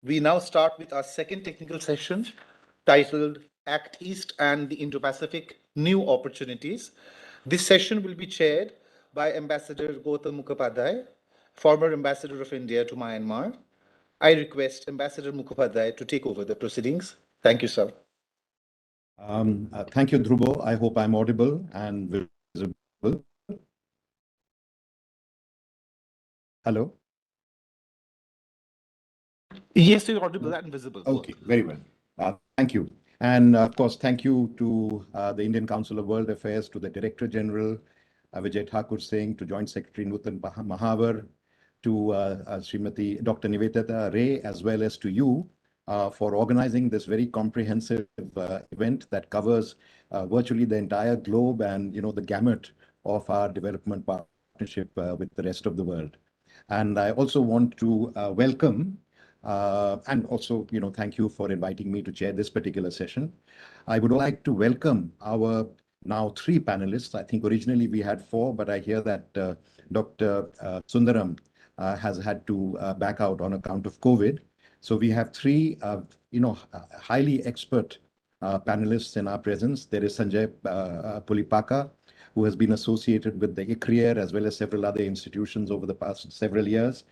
We now start with our second technical session titled Act East and the Indo-Pacific New Opportunities. This session will be chaired by Ambassador Gautam Mukhopadhyay, former Ambassador of India to Myanmar. I request Ambassador Mukhopadhyay to take over the proceedings. Thank you, sir. Thank you, Dhruvo. I hope I'm audible and visible. Hello? Yes, you're audible and visible. Okay, very well. Thank you. And of course, thank you to the Indian Council of World Affairs, to the Director General, Vijay Thakur Singh, to Joint Secretary Nutan Mahavar, to Srimati Dr. Nivedita Ray, as well as to you for organizing this very comprehensive event that covers virtually the entire globe and, the gamut of our development partnership with the rest of the world. And I also want to welcome and also, thank you for inviting me to chair this particular session. I would like to welcome our now 3 panelists. I think originally we had 4, but I hear that Dr. Sundaram has had to back out on account of COVID. So we have 3, highly expert panelists in our presence. There is Sanjay Pulipaka, who has been associated with the ICWA as well as several other institutions over the past several years.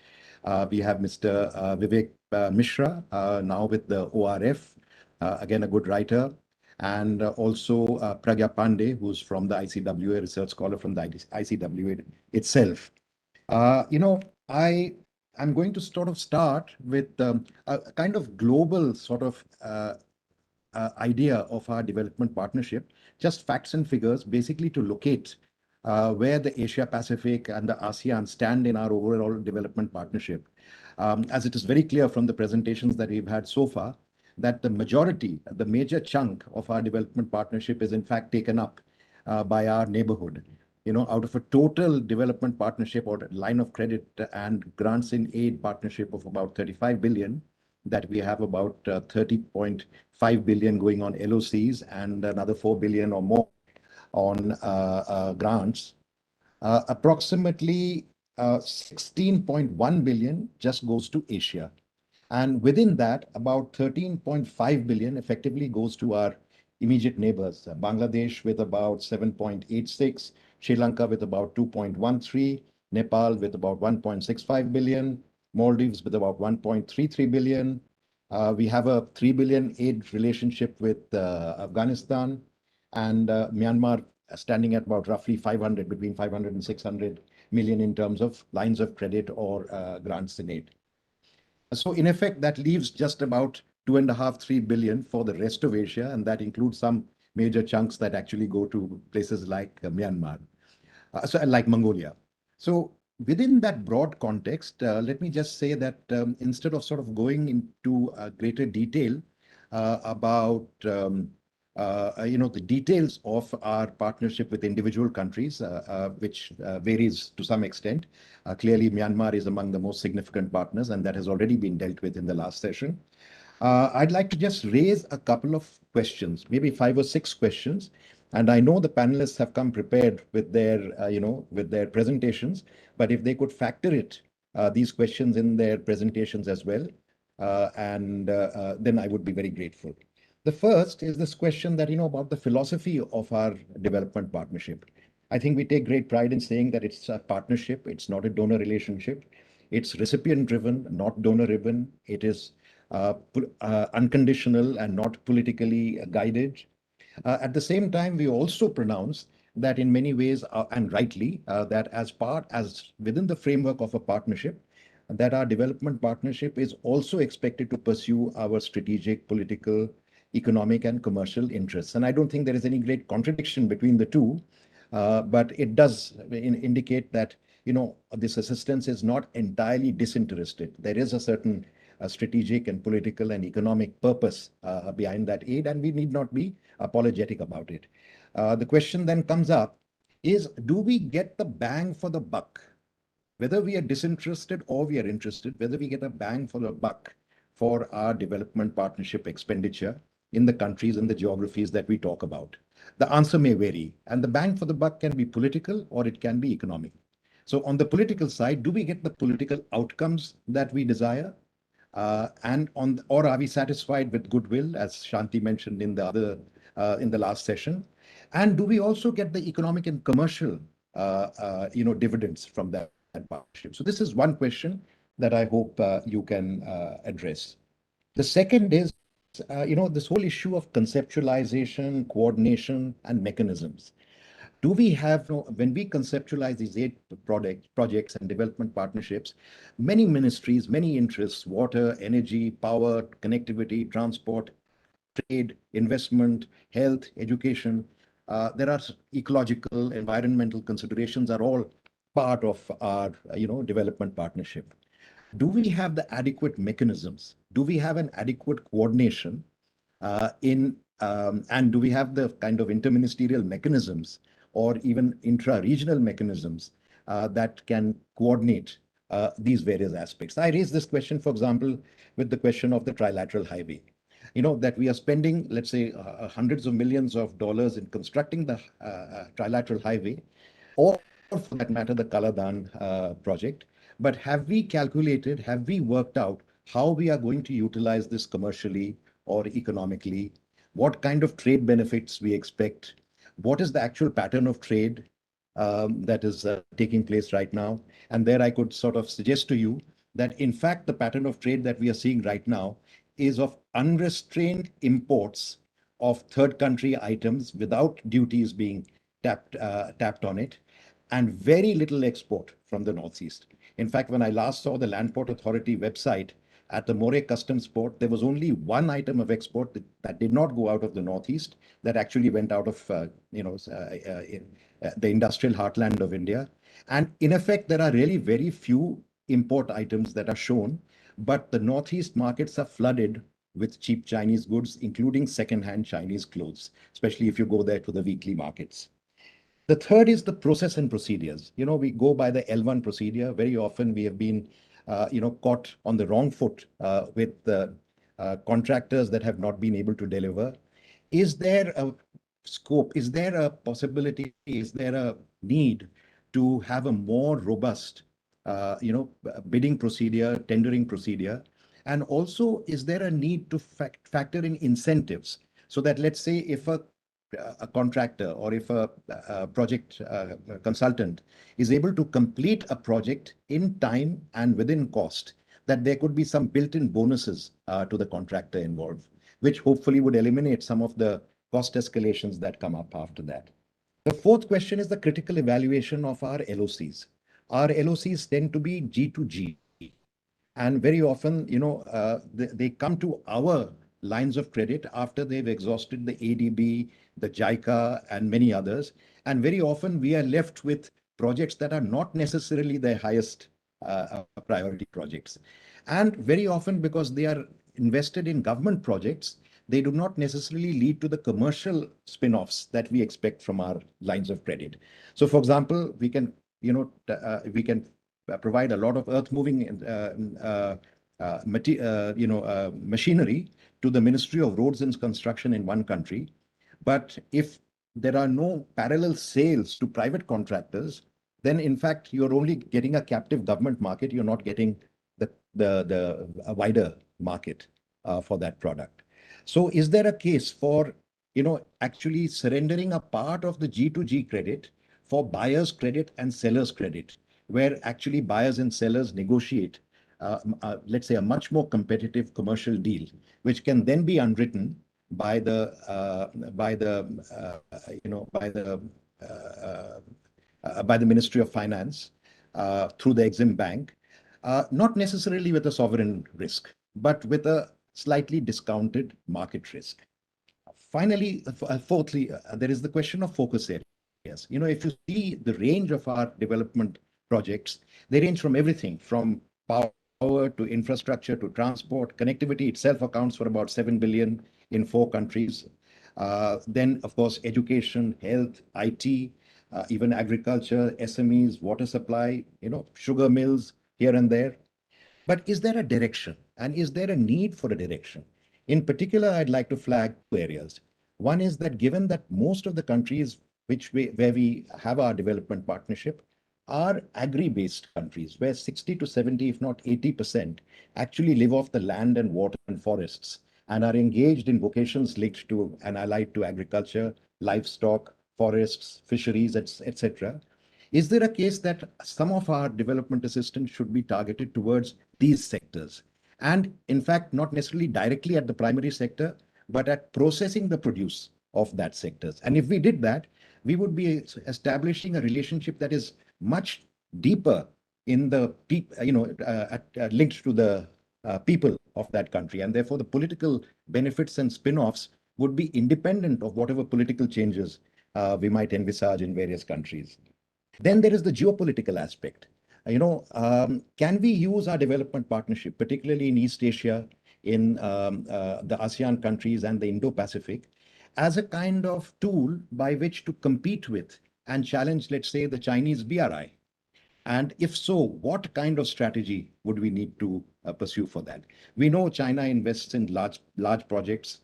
We have Mr. Vivek Mishra, now with the ORF, again, a good writer, and also Pragya Pandey, who's from the ICWA, research scholar from the ICWA itself. I'm going to sort of start with a kind of global sort of idea of our development partnership, just facts and figures, basically to locate where the Asia Pacific and the ASEAN stand in our overall development partnership. As it is very clear from the presentations that we've had so far, that the major chunk of our development partnership is in fact taken up by our neighborhood. Out of a total development partnership or line of credit and grants in aid partnership of about 35 billion, that we have about 30.5 billion going on LOCs and another 4 billion or more on grants. Approximately 16.1 billion just goes to Asia. And within that, about 13.5 billion effectively goes to our immediate neighbors, Bangladesh with about 7.86, Sri Lanka with about 2.13, Nepal with about 1.65 billion, Maldives with about 1.33 billion. We have a 3 billion aid relationship with Afghanistan, and Myanmar standing at about roughly between 500 and 600 million in terms of lines of credit or grants in aid. So in effect, that leaves just about 2.5–3 billion for the rest of Asia, and that includes some major chunks that actually go to places like Myanmar, like Mongolia. So within that broad context, let me just say that instead of sort of going into greater detail about the details of our partnership with individual countries, which varies to some extent. Clearly, Myanmar is among the most significant partners, and that has already been dealt with in the last session. I'd like to just raise a couple of questions, maybe 5 or 6 questions. And I know the panelists have come prepared with their presentations, but if they could factor these questions in their presentations as well, then I would be very grateful. The first is this question that, about the philosophy of our development partnership. I think we take great pride in saying that it's a partnership. It's not a donor relationship. It's recipient driven, not donor driven. It is unconditional and not politically guided. At the same time, we also pronounce that in many ways, and rightly, that as within the framework of a partnership, that our development partnership is also expected to pursue our strategic, political, economic and commercial interests. And I don't think there is any great contradiction between the two, but it does indicate that, this assistance is not entirely disinterested. There is a certain strategic and political and economic purpose behind that aid, and we need not be apologetic about it. The question then comes up is, do we get the bang for the buck? Whether we are disinterested or we are interested, whether we get a bang for the buck for our development partnership expenditure in the countries and the geographies that we talk about. The answer may vary, and the bang for the buck can be political or it can be economic. So on the political side, do we get the political outcomes that we desire? Or are we satisfied with goodwill, as Shanti mentioned in the last session? And do we also get the economic and commercial dividends from that partnership? So this is one question that I hope you can address. The second is, this whole issue of conceptualization, coordination, and mechanisms. Do we have, when we conceptualize these eight projects and development partnerships, many ministries, many interests, water, energy, power, connectivity, transport, trade, investment, health, education, there are ecological, environmental considerations are all part of our, development partnership. Do we have the adequate mechanisms? Do we have an adequate coordination and do we have the kind of interministerial mechanisms or even intra-regional mechanisms that can coordinate these various aspects? I raised this question, for example, with the question of the trilateral highway. That we are spending, let's say, hundreds of millions of dollars in constructing the trilateral highway, or for that matter, the Kaladan project. But have we calculated, have we worked out how we are going to utilize this commercially or economically? What kind of trade benefits we expect? What is the actual pattern of trade that is taking place right now? And there I could sort of suggest to you that, in fact, the pattern of trade that we are seeing right now is of unrestrained imports of third country items without duties being tapped on it, and very little export from the Northeast. In fact, when I last saw the Land Port Authority website at the Moreh Customs Port, there was only one item of export that did not go out of the Northeast, that actually went out of the industrial heartland of India. And in effect, there are really very few import items that are shown, but the Northeast markets are flooded with cheap Chinese goods, including second-hand Chinese clothes, especially if you go there to the weekly markets. The third is the process and procedures. We go by the L1 procedure. Very often we have been, caught on the wrong foot with the contractors that have not been able to deliver. Is there a scope? Is there a possibility? Is there a need to have a more robust, bidding procedure, tendering procedure? And also, is there a need to factor in incentives so that, let's say, if a contractor or if a project consultant is able to complete a project in time and within cost, that there could be some built-in bonuses to the contractor involved, which hopefully would eliminate some of the cost escalations that come up after that. The fourth question is the critical evaluation of our LOCs. Our LOCs tend to be G2G. And very often, they come to our lines of credit after they've exhausted the ADB, the JICA, and many others. And very often we are left with projects that are not necessarily their highest priority projects. And very often, because they are invested in government projects, they do not necessarily lead to the commercial spin-offs that we expect from our lines of credit. So, for example, we can provide a lot of earth-moving machinery to the Ministry of Roads and Construction in one country. But if there are no parallel sales to private contractors, then in fact, you're only getting a captive government market. You're not getting a wider market for that product. So is there a case for, actually surrendering a part of the G2G credit for buyer's credit and seller's credit, where actually buyers and sellers negotiate, let's say, a much more competitive commercial deal, which can then be underwritten by the Ministry of Finance through the Exim Bank, not necessarily with a sovereign risk, but with a slightly discounted market risk. Finally, fourthly, there is the question of focus areas. If you see the range of our development projects, they range from everything from power to infrastructure to transport. Connectivity itself accounts for about 7 billion in 4 countries. Then, of course, education, health, IT, even agriculture, SMEs, water supply, sugar mills here and there. But is there a direction, and is there a need for a direction? In particular, I'd like to flag 2 areas. One is that given that most of the countries where we have our development partnership are agri-based countries where 60 to 70, if not 80%, actually live off the land and water and forests and are engaged in vocations linked to and allied to agriculture, livestock, forests, fisheries, etc. Is there a case that some of our development assistance should be targeted towards these sectors? And in fact, not necessarily directly at the primary sector, but at processing the produce of that sectors. And if we did that, we would be establishing a relationship that is much deeper in the linked to the people of that country, and therefore the political benefits and spin-offs would be independent of whatever political changes we might envisage in various countries. Then there is the geopolitical aspect. Can we use our development partnership, particularly in East Asia, in the ASEAN countries and the Indo-Pacific, as a kind of tool by which to compete with and challenge, let's say, the Chinese BRI? And if so, what kind of strategy would we need to pursue for that? We know China invests in large projects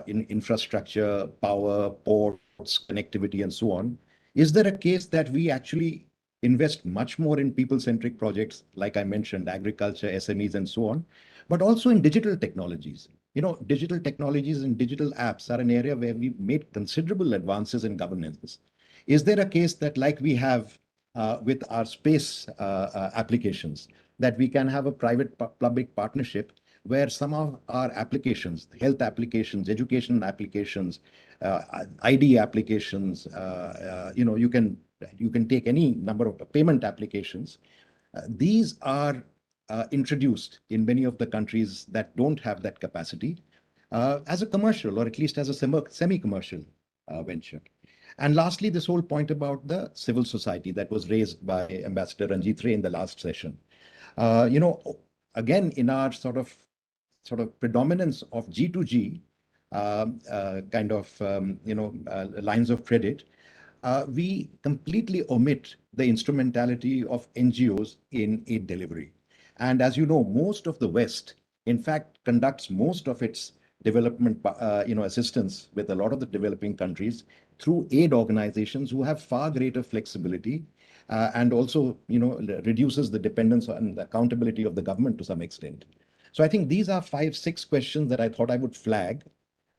in infrastructure, power, ports, connectivity, and so on. Is there a case that we actually invest much more in people-centric projects, like I mentioned, agriculture, SMEs, and so on, but also in digital technologies? Digital technologies and digital apps are an area where we've made considerable advances in governance. Is there a case that, like we have with our space applications, that we can have a private-public partnership where some of our applications, health applications, education applications, ID applications, you can take any number of payment applications. These are introduced in many of the countries that don't have that capacity as a commercial, or at least as a semi-commercial venture. And lastly, this whole point about the civil society that was raised by Ambassador Ranjit Ray in the last session. Again, in our sort of predominance of G2G lines of credit, we completely omit the instrumentality of NGOs in aid delivery. And as you know, most of the West, in fact, conducts most of its development assistance with a lot of the developing countries through aid organizations who have far greater flexibility and also reduces the dependence on the accountability of the government to some extent. So I think these are 5-6 questions that I thought I would flag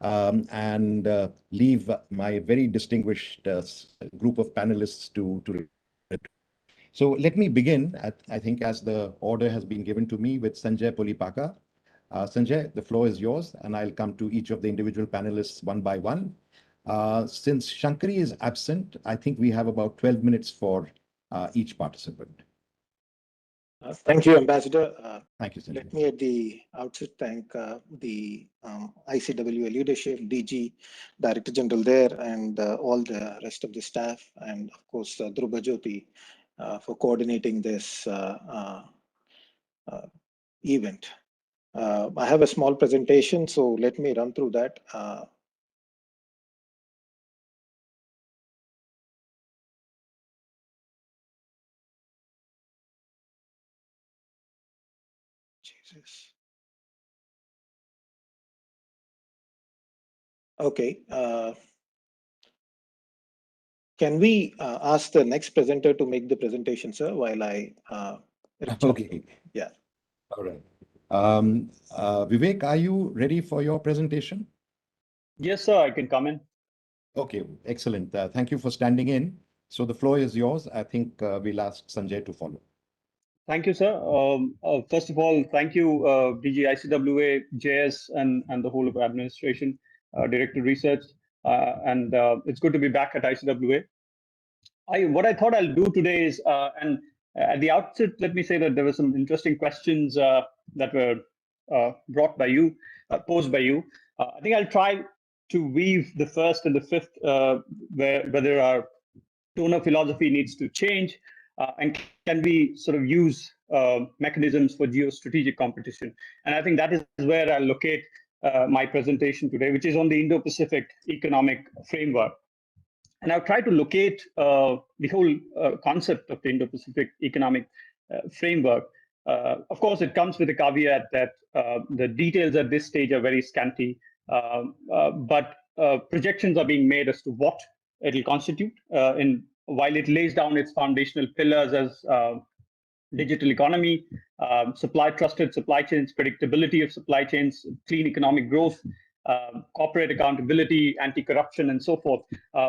and leave my very distinguished group of panelists to. So let me begin, I think, as the order has been given to me, with Sanjay Pulipaka. Sanjay, the floor is yours, and I'll come to each of the individual panelists one by one. Since Shankari is absent, I think we have about 12 minutes for each participant. Thank you, Ambassador. Thank you, Sanjay. Let me at the outset thank the ICWA leadership, DG, Director General there, and all the rest of the staff, and of course, Dhruba Jyoti for coordinating this event. I have a small presentation, so let me run through that. Jesus. Okay. Can we ask the next presenter to make the presentation, sir, while I Okay. Yeah. All right. Vivek, are you ready for your presentation? Yes, sir, I can come in. Okay, excellent. Thank you for standing in. So the floor is yours. I think we'll ask Sanjay to follow. Thank you, sir. First of all, thank you, DG ICWA, JS, and the whole of administration, Director Research, and it's good to be back at ICWA. What I thought I'll do today is, and at the outset, let me say that there were some interesting questions that were brought by you, posed by you. I think I'll try to weave the first and the fifth, whether our tone of philosophy needs to change, and can we sort of use mechanisms for geostrategic competition. And I think that is where I'll locate my presentation today, which is on the Indo-Pacific economic framework. And I've tried to locate the whole concept of the Indo-Pacific economic framework. Of course, it comes with a caveat that the details at this stage are very scanty, but projections are being made as to what it will constitute in while it lays down its foundational pillars as digital economy, trusted supply chains, predictability of supply chains, clean economic growth, corporate accountability, anti-corruption, and so forth,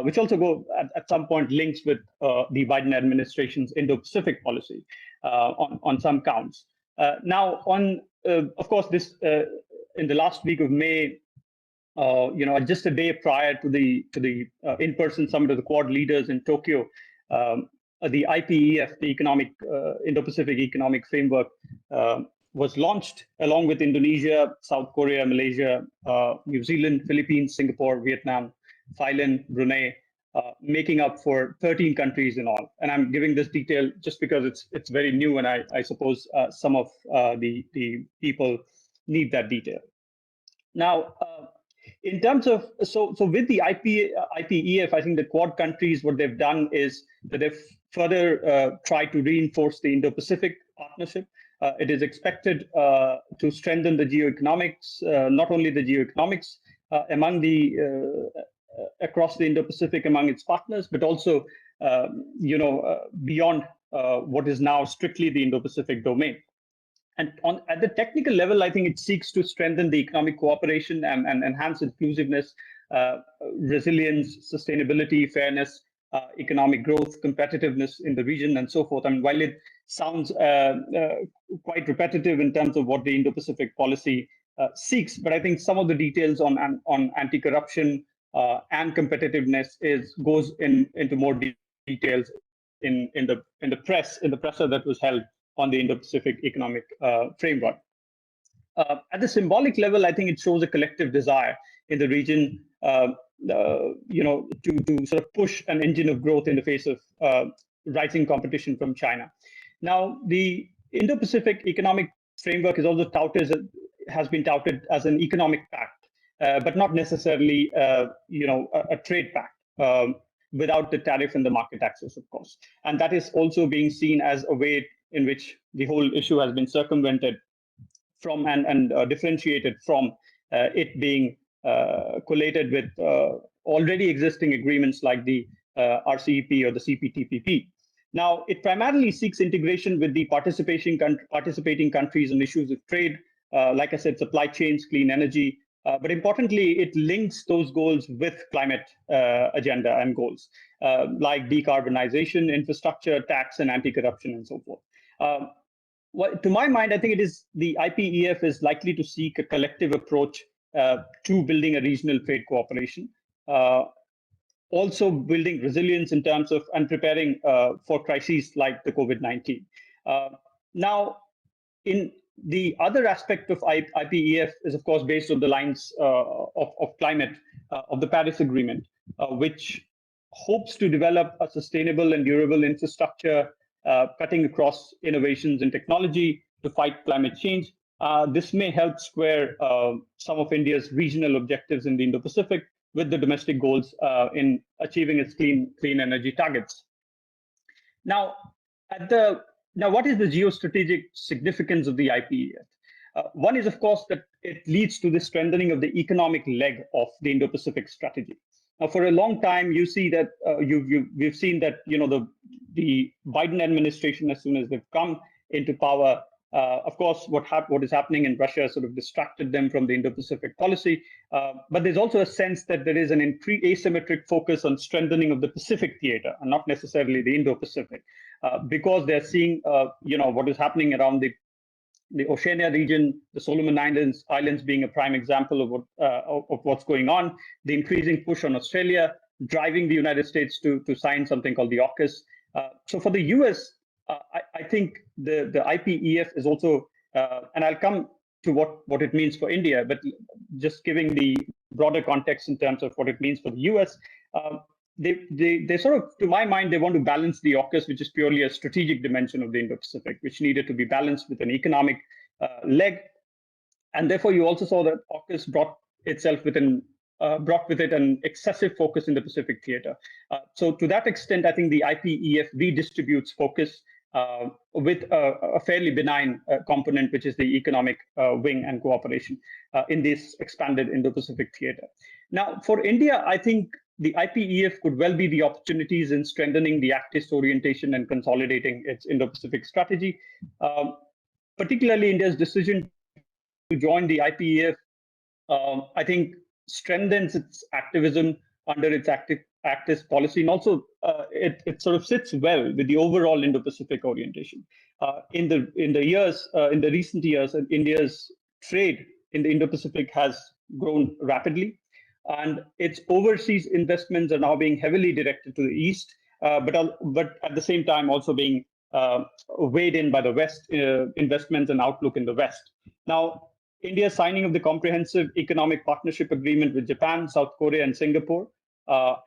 which also go at some point links with the Biden administration's Indo-Pacific policy on some counts. Now, of course, this in the last week of May, just a day prior to the in-person summit of the Quad leaders in Tokyo, the IPEF, the Indo-Pacific Economic Framework, was launched along with Indonesia, South Korea, Malaysia, New Zealand, Philippines, Singapore, Vietnam, Thailand, Brunei, making up for 13 countries in all. And I'm giving this detail just because it's very new, and I suppose some of the people need that detail. Now, in terms of, so with the IPEF, I think the Quad countries, what they've done is that they've further tried to reinforce the Indo-Pacific partnership. It is expected to strengthen the geoeconomics, not only the geoeconomics among across the Indo-Pacific among its partners, but also, beyond what is now strictly the Indo-Pacific domain. And at the technical level, I think it seeks to strengthen the economic cooperation and enhance inclusiveness, resilience, sustainability, fairness, economic growth, competitiveness in the region, and so forth. And while it sounds quite repetitive in terms of what the Indo-Pacific policy seeks, but I think some of the details on anti-corruption and competitiveness goes into more details in the presser that was held on the Indo-Pacific Economic Framework. At the symbolic level, I think it shows a collective desire in the region, to sort of push an engine of growth in the face of rising competition from China. Now, the Indo-Pacific Economic Framework is also has been touted as an economic pact, but not necessarily, a trade pact without the tariff and the market access, of course. And that is also being seen as a way in which the whole issue has been circumvented from and differentiated from it being collated with already existing agreements like the RCEP or the CPTPP. Now, it primarily seeks integration with the participating countries on issues of trade, like I said, supply chains, clean energy, but importantly, it links those goals with climate agenda and goals, like decarbonization, infrastructure, tax, and anti-corruption, and so forth. To my mind, I think the IPEF is likely to seek a collective approach to building a regional trade cooperation, also building resilience in terms of and preparing for crises like the COVID-19. Now, in the other aspect of IPEF is, of course, based on the lines of climate, of the Paris Agreement, which hopes to develop a sustainable and durable infrastructure, cutting across innovations in technology to fight climate change. This may help square some of India's regional objectives in the Indo-Pacific with the domestic goals in achieving its clean energy targets. Now, what is the geostrategic significance of the IPEF? One is, of course, that it leads to the strengthening of the economic leg of the Indo-Pacific strategy. Now, for a long time, you see that we've seen that the Biden administration, as soon as they've come into power, of course, what is happening in Russia sort of distracted them from the Indo-Pacific policy. But there's also a sense that there is an asymmetric focus on strengthening of the Pacific theater, and not necessarily the Indo-Pacific, because they're seeing, what is happening around the Oceania region, the Solomon Islands being a prime example of what's going on, the increasing push on Australia, driving the United States to sign something called the AUKUS. So for the US, I think the IPEF is also, and I'll come to what it means for India, but just giving the broader context in terms of what it means for the US, they sort of, to my mind, they want to balance the AUKUS, which is purely a strategic dimension of the Indo-Pacific, which needed to be balanced with an economic leg. And therefore, you also saw that AUKUS brought with it an excessive focus in the Pacific theater. So to that extent, I think the IPEF redistributes focus with a fairly benign component, which is the economic wing and cooperation in this expanded Indo-Pacific theater. Now, for India, I think the IPEF could well be the opportunities in strengthening the Act-East orientation and consolidating its Indo-Pacific strategy. Particularly India's decision to join the IPEF, I think, strengthens its activism under its Act-East policy, and also it sort of sits well with the overall Indo-Pacific orientation. In the recent years, India's trade in the Indo-Pacific has grown rapidly, and its overseas investments are now being heavily directed to the east, but at the same time also being weighed in by the West investments and outlook in the West. Now, India's signing of the Comprehensive Economic Partnership Agreement with Japan, South Korea, and Singapore,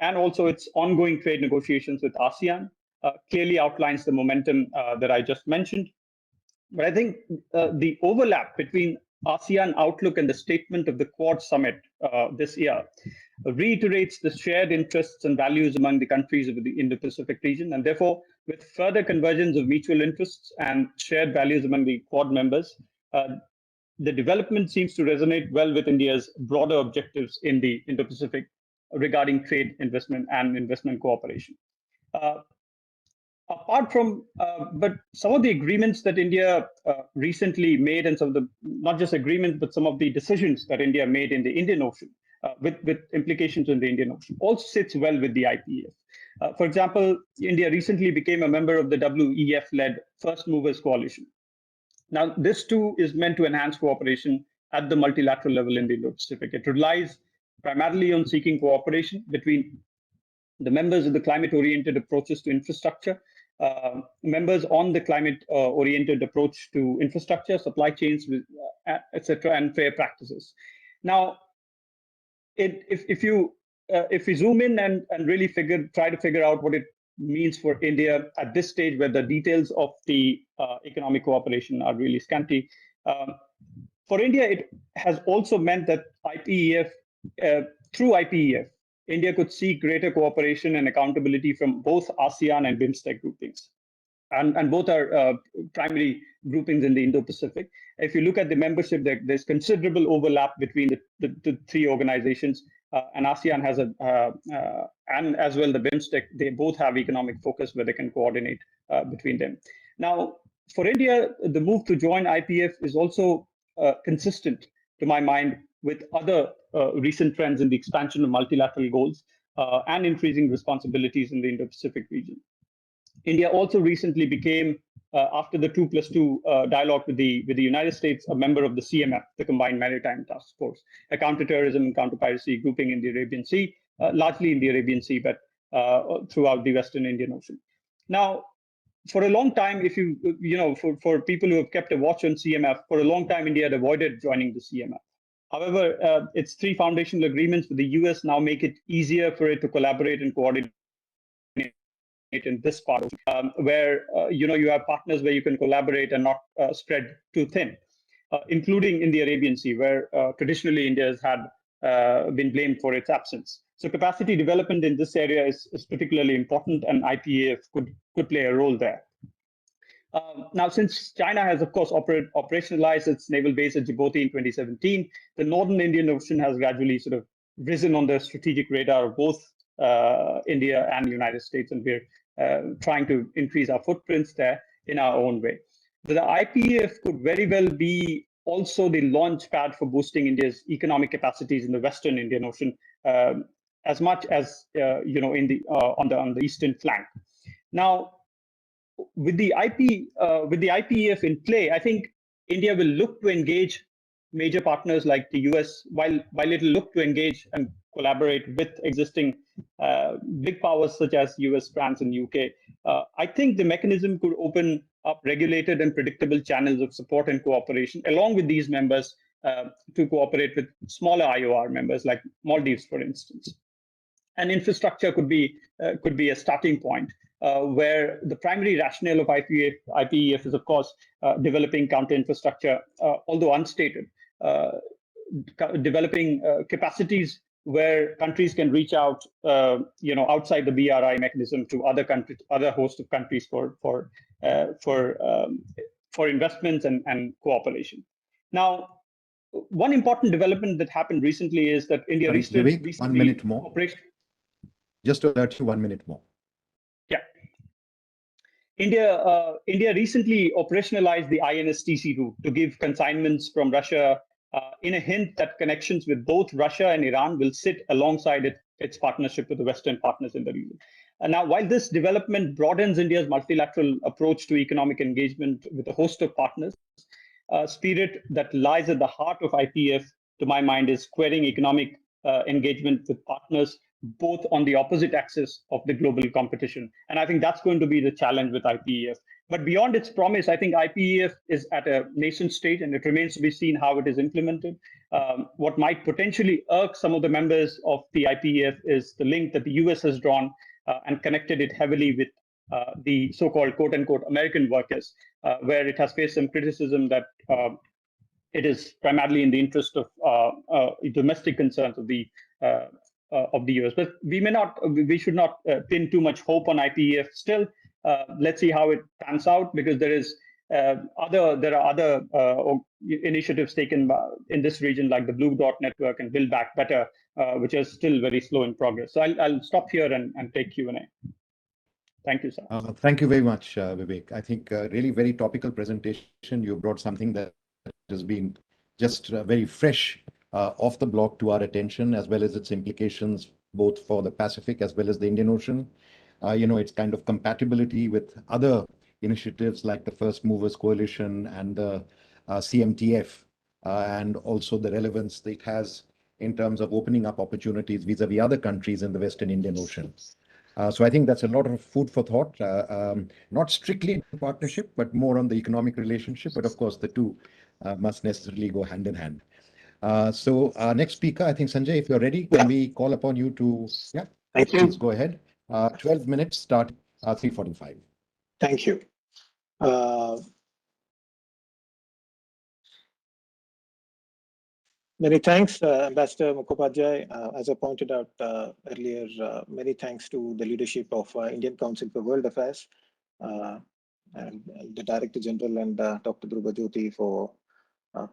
and also its ongoing trade negotiations with ASEAN, clearly outlines the momentum that I just mentioned. But I think the overlap between ASEAN outlook and the statement of the Quad Summit this year reiterates the shared interests and values among the countries of the Indo-Pacific region, and therefore, with further convergence of mutual interests and shared values among the Quad members, the development seems to resonate well with India's broader objectives in the Indo-Pacific regarding trade, investment, and investment cooperation. Apart from, but some of the agreements that India recently made, and some of the, not just agreements, but some of the decisions that India made in the Indian Ocean, with implications in the Indian Ocean, also sits well with the IPEF. For example, India recently became a member of the WEF-led First Movers Coalition. Now, this too is meant to enhance cooperation at the multilateral level in the Indo-Pacific. It relies primarily on seeking cooperation between the members of the climate-oriented approaches to infrastructure, members on the climate-oriented approach to infrastructure, supply chains, etc., and fair practices. Now, if we zoom in and really try to figure out what it means for India at this stage, where the details of the economic cooperation are really scanty, for India, it has also meant that IPEF, through IPEF, India could see greater cooperation and accountability from both ASEAN and BIMSTEC groupings. And both are primary groupings in the Indo-Pacific. If you look at the membership, there's considerable overlap between the three organizations, and ASEAN has and as well the BIMSTEC, they both have economic focus where they can coordinate between them. Now, for India, the move to join IPEF is also consistent, to my mind, with other recent trends in the expansion of multilateral goals and increasing responsibilities in the Indo-Pacific region. India also recently became, after the 2+2 dialogue with the United States, a member of the CMF, the Combined Maritime Task Force, a counterterrorism and counter-piracy grouping in the Arabian Sea, largely in the Arabian Sea, but throughout the Western Indian Ocean. Now, for a long time, for people who have kept a watch on CMF, for a long time, India had avoided joining the CMF. However, its three foundational agreements with the US now make it easier for it to collaborate and coordinate in this part, where you have partners where you can collaborate and not spread too thin, including in the Arabian Sea, where traditionally India has been blamed for its absence. So capacity development in this area is particularly important, and IPEF could play a role there. Now, since China has, of course, operationalized its naval base at Djibouti in 2017, the Northern Indian Ocean has gradually sort of risen on the strategic radar of both India and the United States, and we're trying to increase our footprints there in our own way. The IPEF could very well be also the launch pad for boosting India's economic capacities in the Western Indian Ocean, as much as on the eastern flank. Now, with the IPEF in play, I think India will look to engage major partners like the US, while it will look to engage and collaborate with existing big powers such as US, France, and UK. I think the mechanism could open up regulated and predictable channels of support and cooperation, along with these members, to cooperate with smaller IOR members like Maldives, for instance. And infrastructure could be a starting point, where the primary rationale of IPEF is, of course, developing counter infrastructure, although unstated, developing capacities where countries can reach out, outside the BRI mechanism to other host of countries for investments and cooperation. Now, one important development that happened recently is that India recently 1 minute more. just to alert you, 1 minute more. Yeah. India recently operationalized the INSTC route to give consignments from Russia in a hint that connections with both Russia and Iran will sit alongside its partnership with the Western partners in the region. Now, while this development broadens India's multilateral approach to economic engagement with a host of partners, spirit that lies at the heart of IPEF, to my mind, is squaring economic engagement with partners both on the opposite axis of the global competition. And I think that's going to be the challenge with IPEF. But beyond its promise, I think IPEF is at a nascent stage, and it remains to be seen how it is implemented. What might potentially irk some of the members of the IPEF is the link that the US has drawn and connected it heavily with the so-called quote-unquote American workers, where it has faced some criticism that it is primarily in the interest of domestic concerns of the US. But we should not pin too much hope on IPEF still. Let's see how it pans out, because there are other initiatives taken in this region, like the Blue Dot Network and Build Back Better, which are still very slow in progress. So I'll stop here and take Q&A. Thank you, sir. Thank you very much, Vivek. I think really very topical presentation. You brought something that has been just very fresh off the block to our attention, as well as its implications both for the Pacific as well as the Indian Ocean. Its kind of compatibility with other initiatives like the First Movers Coalition and the CMTF, and also the relevance that it has in terms of opening up opportunities vis-a-vis other countries in the Western Indian Ocean. So I think that's a lot of food for thought, not strictly in partnership, but more on the economic relationship. But of course, the two must necessarily go hand in hand. So our next speaker, I think, Sanjay, if you're ready, can we call upon you to, Thank you. please go ahead. 12 minutes, start 3:45. Thank you. Many thanks, Ambassador Mukhopadhyay. As I pointed out earlier, many thanks to the leadership of Indian Council for World Affairs, and the Director General and Dr. Dhruva Jyoti for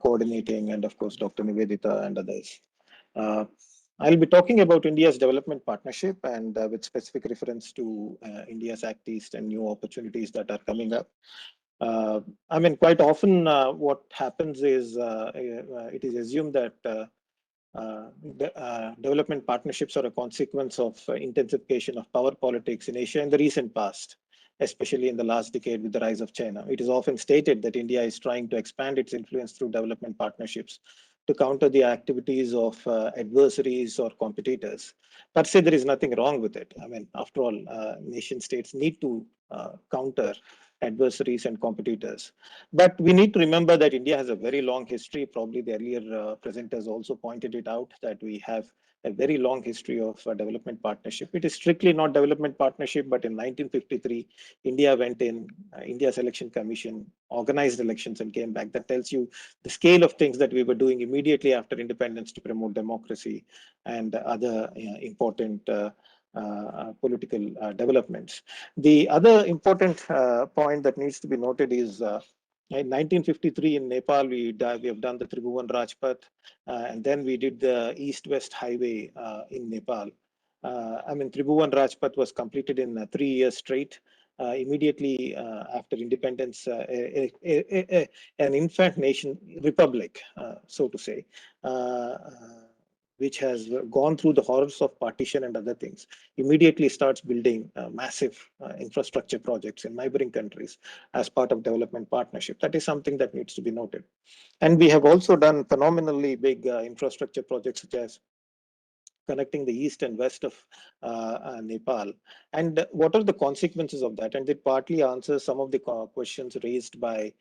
coordinating, and of course, Dr. Nivedita and others. I'll be talking about India's development partnership, and with specific reference to India's Act East and new opportunities that are coming up. I mean, quite often what happens is it is assumed that development partnerships are a consequence of intensification of power politics in Asia in the recent past, especially in the last decade with the rise of China. It is often stated that India is trying to expand its influence through development partnerships to counter the activities of adversaries or competitors. Per se, there is nothing wrong with it. I mean, after all, nation states need to counter adversaries and competitors. But we need to remember that India has a very long history. Probably the earlier presenters also pointed it out, that we have a very long history of development partnership. It is strictly not development partnership, but in 1953, India went in, India's election commission organized elections and came back. That tells you the scale of things that we were doing immediately after independence to promote democracy and other important political developments. The other important point that needs to be noted is in 1953 in Nepal, we have done the Tribhuvan Rajpath, and then we did the East-West Highway in Nepal. I mean, Tribhuvan Rajpath was completed in 3 years straight. Immediately after independence, an infant nation, republic, so to say, which has gone through the horrors of partition and other things, immediately starts building massive infrastructure projects in neighboring countries as part of development partnership. That is something that needs to be noted. And we have also done phenomenally big infrastructure projects, such as connecting the east and west of Nepal. And what are the consequences of that? And it partly answers some of the questions raised by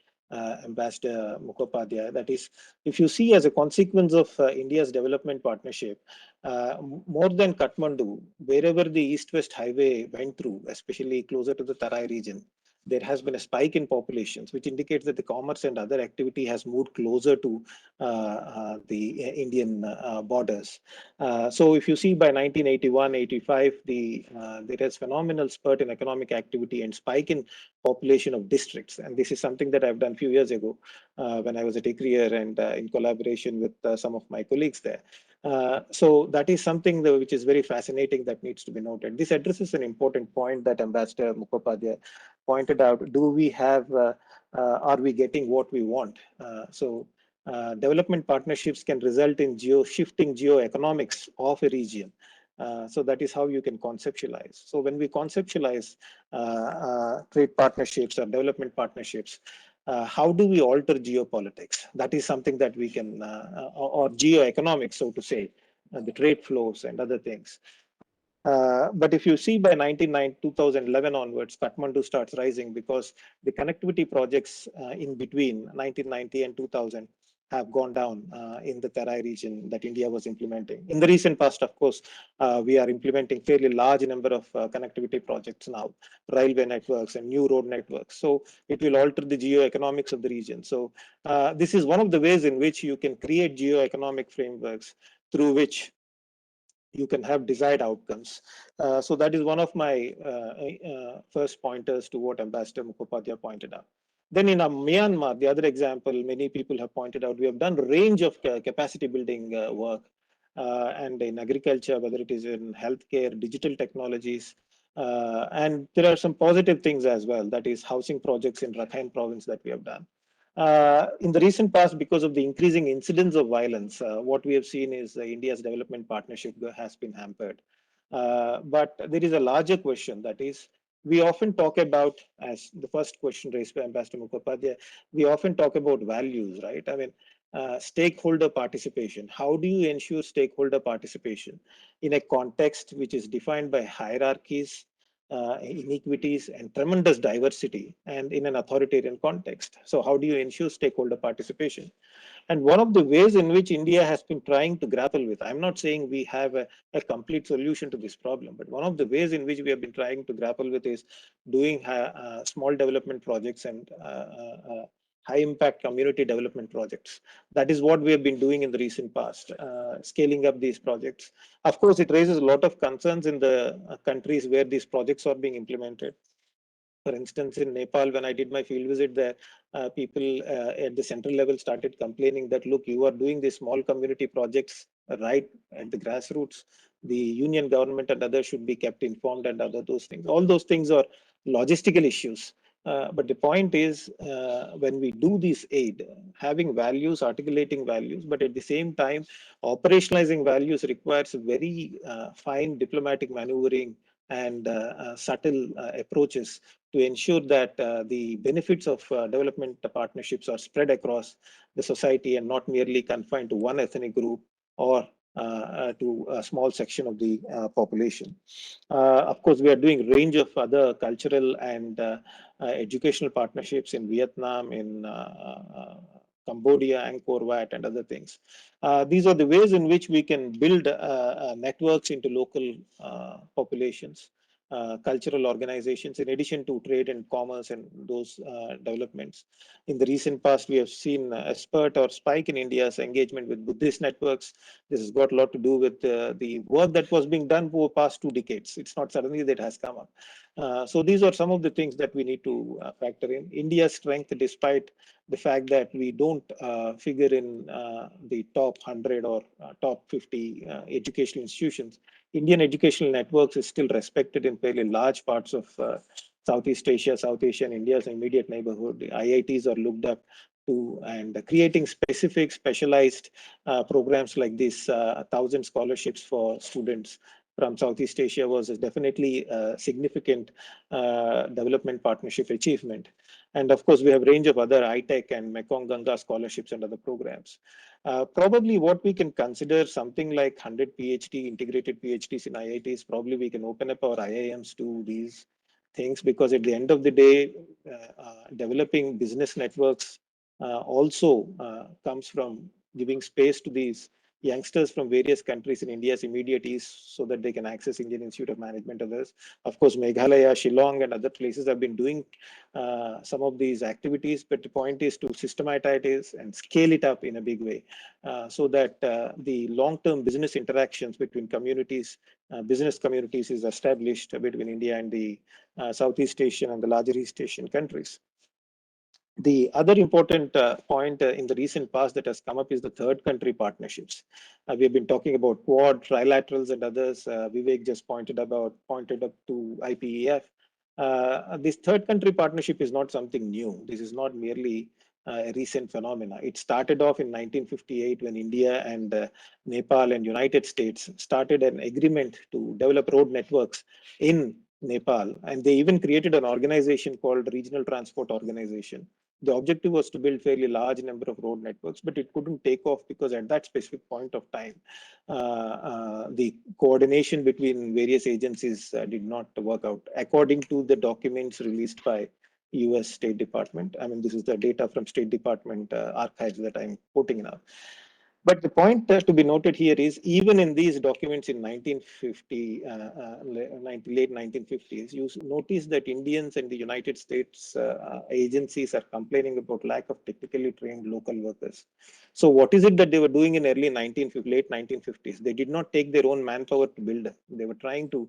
Ambassador Mukhopadhyay. That is, if you see as a consequence of India's development partnership, more than Kathmandu, wherever the East-West Highway went through, especially closer to the Tarai region, there has been a spike in populations, which indicates that the commerce and other activity has moved closer to the Indian borders. So if you see by 1981-85, there is phenomenal spurt in economic activity and spike in population of districts. And this is something that I've done a few years ago when I was at ICWA and in collaboration with some of my colleagues there. So that is something which is very fascinating that needs to be noted. This addresses an important point that Ambassador Mukhopadhyay pointed out. Do we have, are we getting what we want? Development partnerships can result in shifting geoeconomics of a region. So that is how you can conceptualize. So when we conceptualize trade partnerships or development partnerships, how do we alter geopolitics? That is something that we can, or geoeconomics, so to say, the trade flows and other things. But if you see by 2011 onwards, Kathmandu starts rising because the connectivity projects in between 1990 and 2000 have gone down in the Terai region that India was implementing. In the recent past, of course, we are implementing fairly large number of connectivity projects now, railway networks and new road networks. So it will alter the geoeconomics of the region. So this is one of the ways in which you can create geoeconomic frameworks through which you can have desired outcomes. So that is one of my first pointers to what Ambassador Mukhopadhyay pointed out. Then in Myanmar, the other example, many people have pointed out, we have done a range of capacity building work and in agriculture, whether it is in healthcare, digital technologies, and there are some positive things as well, that is housing projects in Rakhine province that we have done. In the recent past, because of the increasing incidence of violence, what we have seen is India's development partnership has been hampered. But there is a larger question, that is, we often talk about, as the first question raised by Ambassador Mukhopadhyay, we often talk about values, right? I mean, stakeholder participation. How do you ensure stakeholder participation in a context which is defined by hierarchies, inequities, and tremendous diversity, and in an authoritarian context? So how do you ensure stakeholder participation? And one of the ways in which India has been trying to grapple with, I'm not saying we have a complete solution to this problem, but one of the ways in which we have been trying to grapple with is doing small development projects and high impact community development projects. That is what we have been doing in the recent past, scaling up these projects. Of course, it raises a lot of concerns in the countries where these projects are being implemented. For instance, in Nepal, when I did my field visit there, people at the central level started complaining that, look, you are doing these small community projects right at the grassroots. The union government and others should be kept informed and other those things. All those things are logistical issues. But the point is, when we do this aid, having values, articulating values, but at the same time, operationalizing values requires very fine diplomatic maneuvering and subtle approaches to ensure that the benefits of development partnerships are spread across the society and not merely confined to one ethnic group or to a small section of the population. Of course, we are doing a range of other cultural and educational partnerships in Vietnam, in Cambodia, Angkor Wat, and other things. These are the ways in which we can build networks into local populations, cultural organizations, in addition to trade and commerce and those developments. In the recent past, we have seen a spurt or spike in India's engagement with Buddhist networks. This has got a lot to do with the work that was being done for the past 2 decades. It's not suddenly that has come up. So these are some of the things that we need to factor in. India's strength, despite the fact that we don't figure in the top 100 or top 50 educational institutions, Indian educational networks is still respected in fairly large parts of Southeast Asia, South Asia, and India's immediate neighborhood. The IITs are looked up to, and creating specific specialized programs like this, 1,000 scholarships for students from Southeast Asia was definitely a significant development partnership achievement. And of course, we have a range of other ITech and Mekong Ganga scholarships and other programs. Probably what we can consider something like 100 PhD, integrated PhDs in IITs, probably we can open up our IIMs to these things, because at the end of the day, developing business networks also comes from giving space to these youngsters from various countries in India's immediate east so that they can access Indian Institute of Management and others. Of course, Meghalaya, Shillong, and other places have been doing some of these activities, but the point is to systematize and scale it up in a big way so that the long-term business interactions between communities, business communities is established between India and the Southeast Asian and the larger East Asian countries. The other important point in the recent past that has come up is the third country partnerships. We have been talking about Quad, trilaterals, and others. Vivek just pointed up to IPEF. This third country partnership is not something new. This is not merely a recent phenomena. It started off in 1958 when India and Nepal and United States started an agreement to develop road networks in Nepal, and they even created an organization called Regional Transport Organization. The objective was to build fairly large number of road networks, but it couldn't take off because at that specific point of time, the coordination between various agencies did not work out. According to the documents released by US State Department, I mean, this is the data from State Department archives that I'm quoting now. But the point to be noted here is even in these documents in 1950, late 1950s, you notice that Indians and the United States agencies are complaining about lack of technically trained local workers. So what is it that they were doing in late 1950s? They did not take their own manpower to build. They were trying to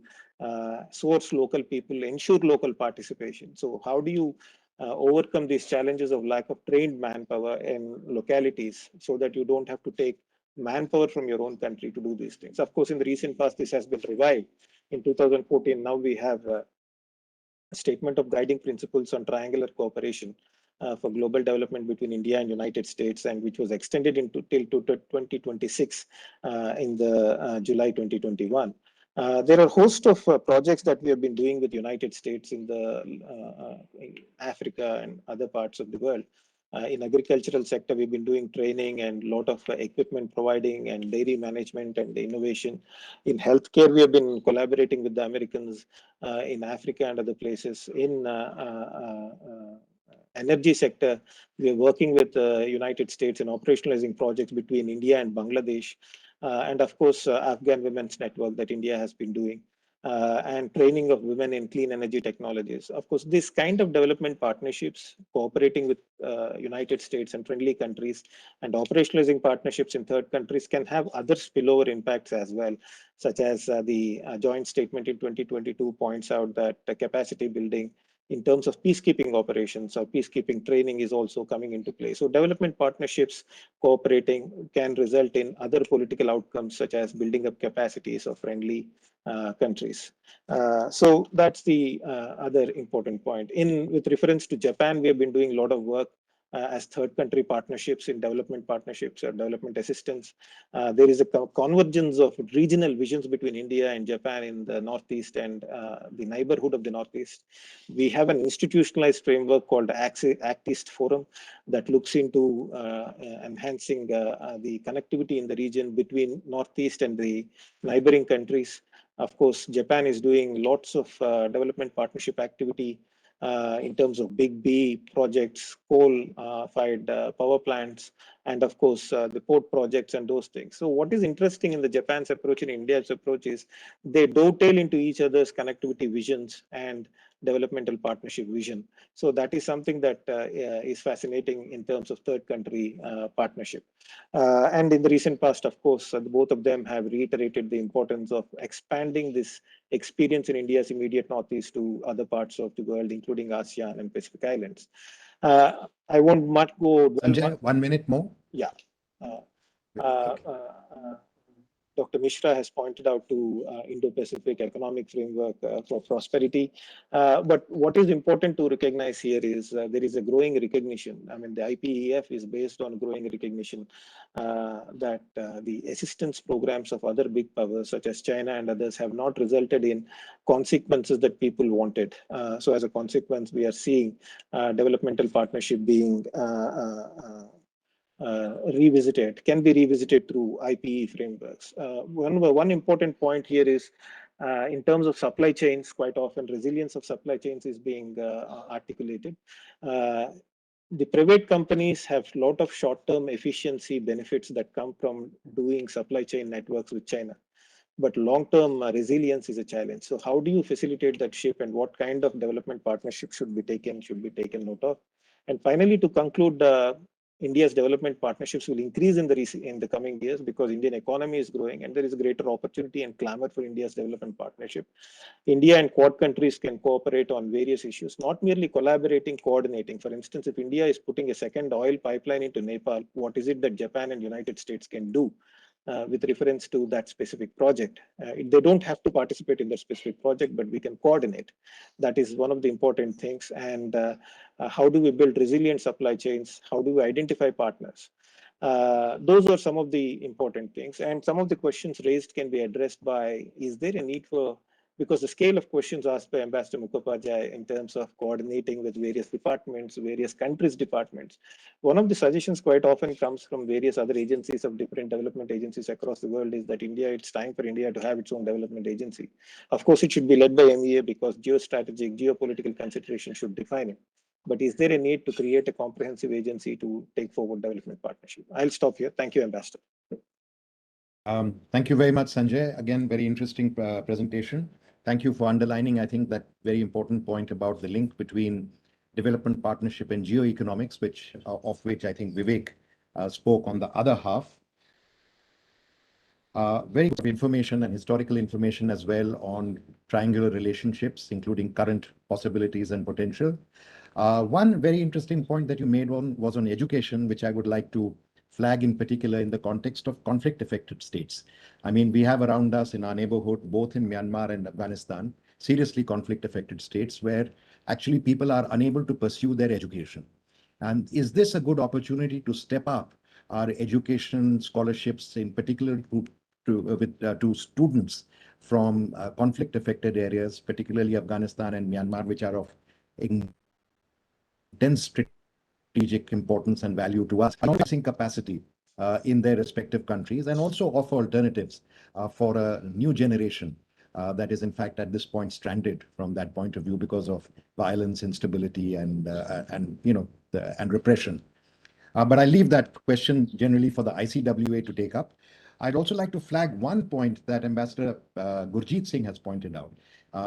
source local people, ensure local participation. So how do you overcome these challenges of lack of trained manpower in localities so that you don't have to take manpower from your own country to do these things? Of course, in the recent past, this has been revived. In 2014, now we have a statement of guiding principles on triangular cooperation for global development between India and United States, and which was extended till 2026 in the July 2021. There are a host of projects that we have been doing with the United States in Africa and other parts of the world. In agricultural sector, we've been doing training and a lot of equipment providing and dairy management and innovation. In healthcare, we have been collaborating with the Americans in Africa and other places. In energy sector, we are working with the United States in operationalizing projects between India and Bangladesh. And of course, Afghan Women's Network that India has been doing, and training of women in clean energy technologies. Of course, this kind of development partnerships, cooperating with United States and friendly countries, and operationalizing partnerships in third countries can have other spillover impacts as well, such as the joint statement in 2022 points out that capacity building in terms of peacekeeping operations or peacekeeping training is also coming into play. So development partnerships cooperating can result in other political outcomes, such as building up capacities of friendly countries. So that's the other important point. With reference to Japan, we have been doing a lot of work as third country partnerships in development partnerships or development assistance. There is a convergence of regional visions between India and Japan in the Northeast and the neighborhood of the Northeast. We have an institutionalized framework called Act East Forum that looks into enhancing the connectivity in the region between Northeast and the neighboring countries. Of course, Japan is doing lots of development partnership activity in terms of big B projects, coal-fired power plants, and of course, the port projects and those things. So what is interesting in the Japan's approach and India's approach is they dovetail into each other's connectivity visions and developmental partnership vision. So that is something that is fascinating in terms of third country partnership. And in the recent past, of course, both of them have reiterated the importance of expanding this experience in India's immediate Northeast to other parts of the world, including ASEAN and Pacific Islands. I won't much go. Sanjay, 1 minute more. Yeah. Dr. Mishra has pointed out to Indo-Pacific economic framework for prosperity. But what is important to recognize here is there is a growing recognition. I mean, the IPEF is based on growing recognition that the assistance programs of other big powers such as China and others have not resulted in consequences that people wanted. So as a consequence, we are seeing developmental partnership being can be revisited through IPE frameworks. One important point here is in terms of supply chains, quite often resilience of supply chains is being articulated. The private companies have a lot of short-term efficiency benefits that come from doing supply chain networks with China. But long-term resilience is a challenge. So how do you facilitate that shift, and what kind of development partnership should be taken note of? And finally, to conclude, India's development partnerships will increase in the coming years because Indian economy is growing and there is greater opportunity and clamor for India's development partnership. India and Quad countries can cooperate on various issues, not merely collaborating, coordinating. For instance, if India is putting a second oil pipeline into Nepal, what is it that Japan and United States can do with reference to that specific project? They don't have to participate in the specific project, but we can coordinate. That is one of the important things. And how do we build resilient supply chains? How do we identify partners? Those are some of the important things. And some of the questions raised can be addressed by, is there a need for, because the scale of questions asked by Ambassador Mukhopadhyay in terms of coordinating with various departments, various countries' departments, one of the suggestions quite often comes from various other agencies of different development agencies across the world is that it's time for India to have its own development agency. Of course, it should be led by MEA because geostrategic, geopolitical consideration should define it. But is there a need to create a comprehensive agency to take forward development partnership? I'll stop here. Thank you, Ambassador. Thank you very much, Sanjay. Again, very interesting presentation. Thank you for underlining, I think, that very important point about the link between development partnership and geoeconomics, of which I think Vivek spoke on the other half. Very good information and historical information as well on triangular relationships, including current possibilities and potential. One very interesting point that you made was on education, which I would like to flag in particular in the context of conflict-affected states. I mean, we have around us in our neighborhood, both in Myanmar and Afghanistan, seriously conflict-affected states where actually people are unable to pursue their education. And is this a good opportunity to step up our education scholarships, in particular to students from conflict-affected areas, particularly Afghanistan and Myanmar, which are of intense strategic importance and value to us, increasing capacity in their respective countries, and also offer alternatives for a new generation that is in fact at this point stranded from that point of view because of violence, instability, and repression. But I leave that question generally for the ICWA to take up. I'd also like to flag one point that Ambassador Gurjeet Singh has pointed out.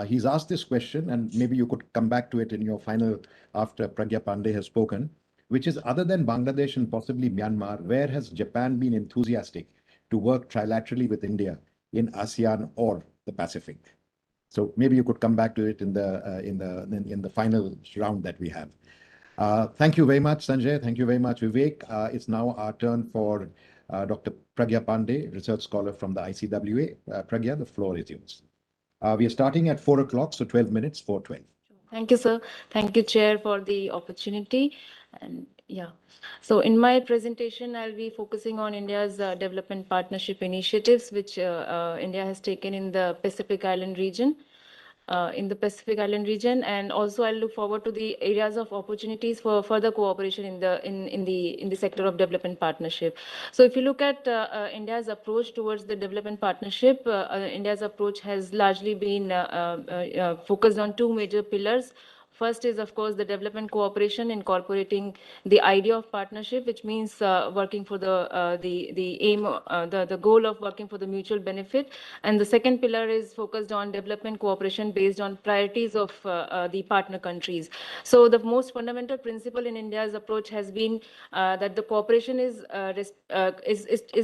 He's asked this question, and maybe you could come back to it in your final after Pragya Pandey has spoken, which is, other than Bangladesh and possibly Myanmar, where has Japan been enthusiastic to work trilaterally with India in ASEAN or the Pacific? So maybe you could come back to it in the final round that we have. Thank you very much, Sanjay. Thank you very much, Vivek. It's now our turn for Dr. Pragya Pandey, research scholar from the ICWA. Pragya, the floor is yours. We are starting at 4 o'clock, so 12 minutes, 4:12. Thank you, sir. Thank you, Chair, for the opportunity. And yeah, so in my presentation, I'll be focusing on India's development partnership initiatives, which India has taken in the Pacific Island region. And also I'll look forward to the areas of opportunities for further cooperation in the sector of development partnership. So if you look at India's approach towards the development partnership, India's approach has largely been focused on two major pillars. First is, of course, the development cooperation, incorporating the idea of partnership, which means working for the goal of working for the mutual benefit. And the second pillar is focused on development cooperation based on priorities of the partner countries. So the most fundamental principle in India's approach has been that the cooperation is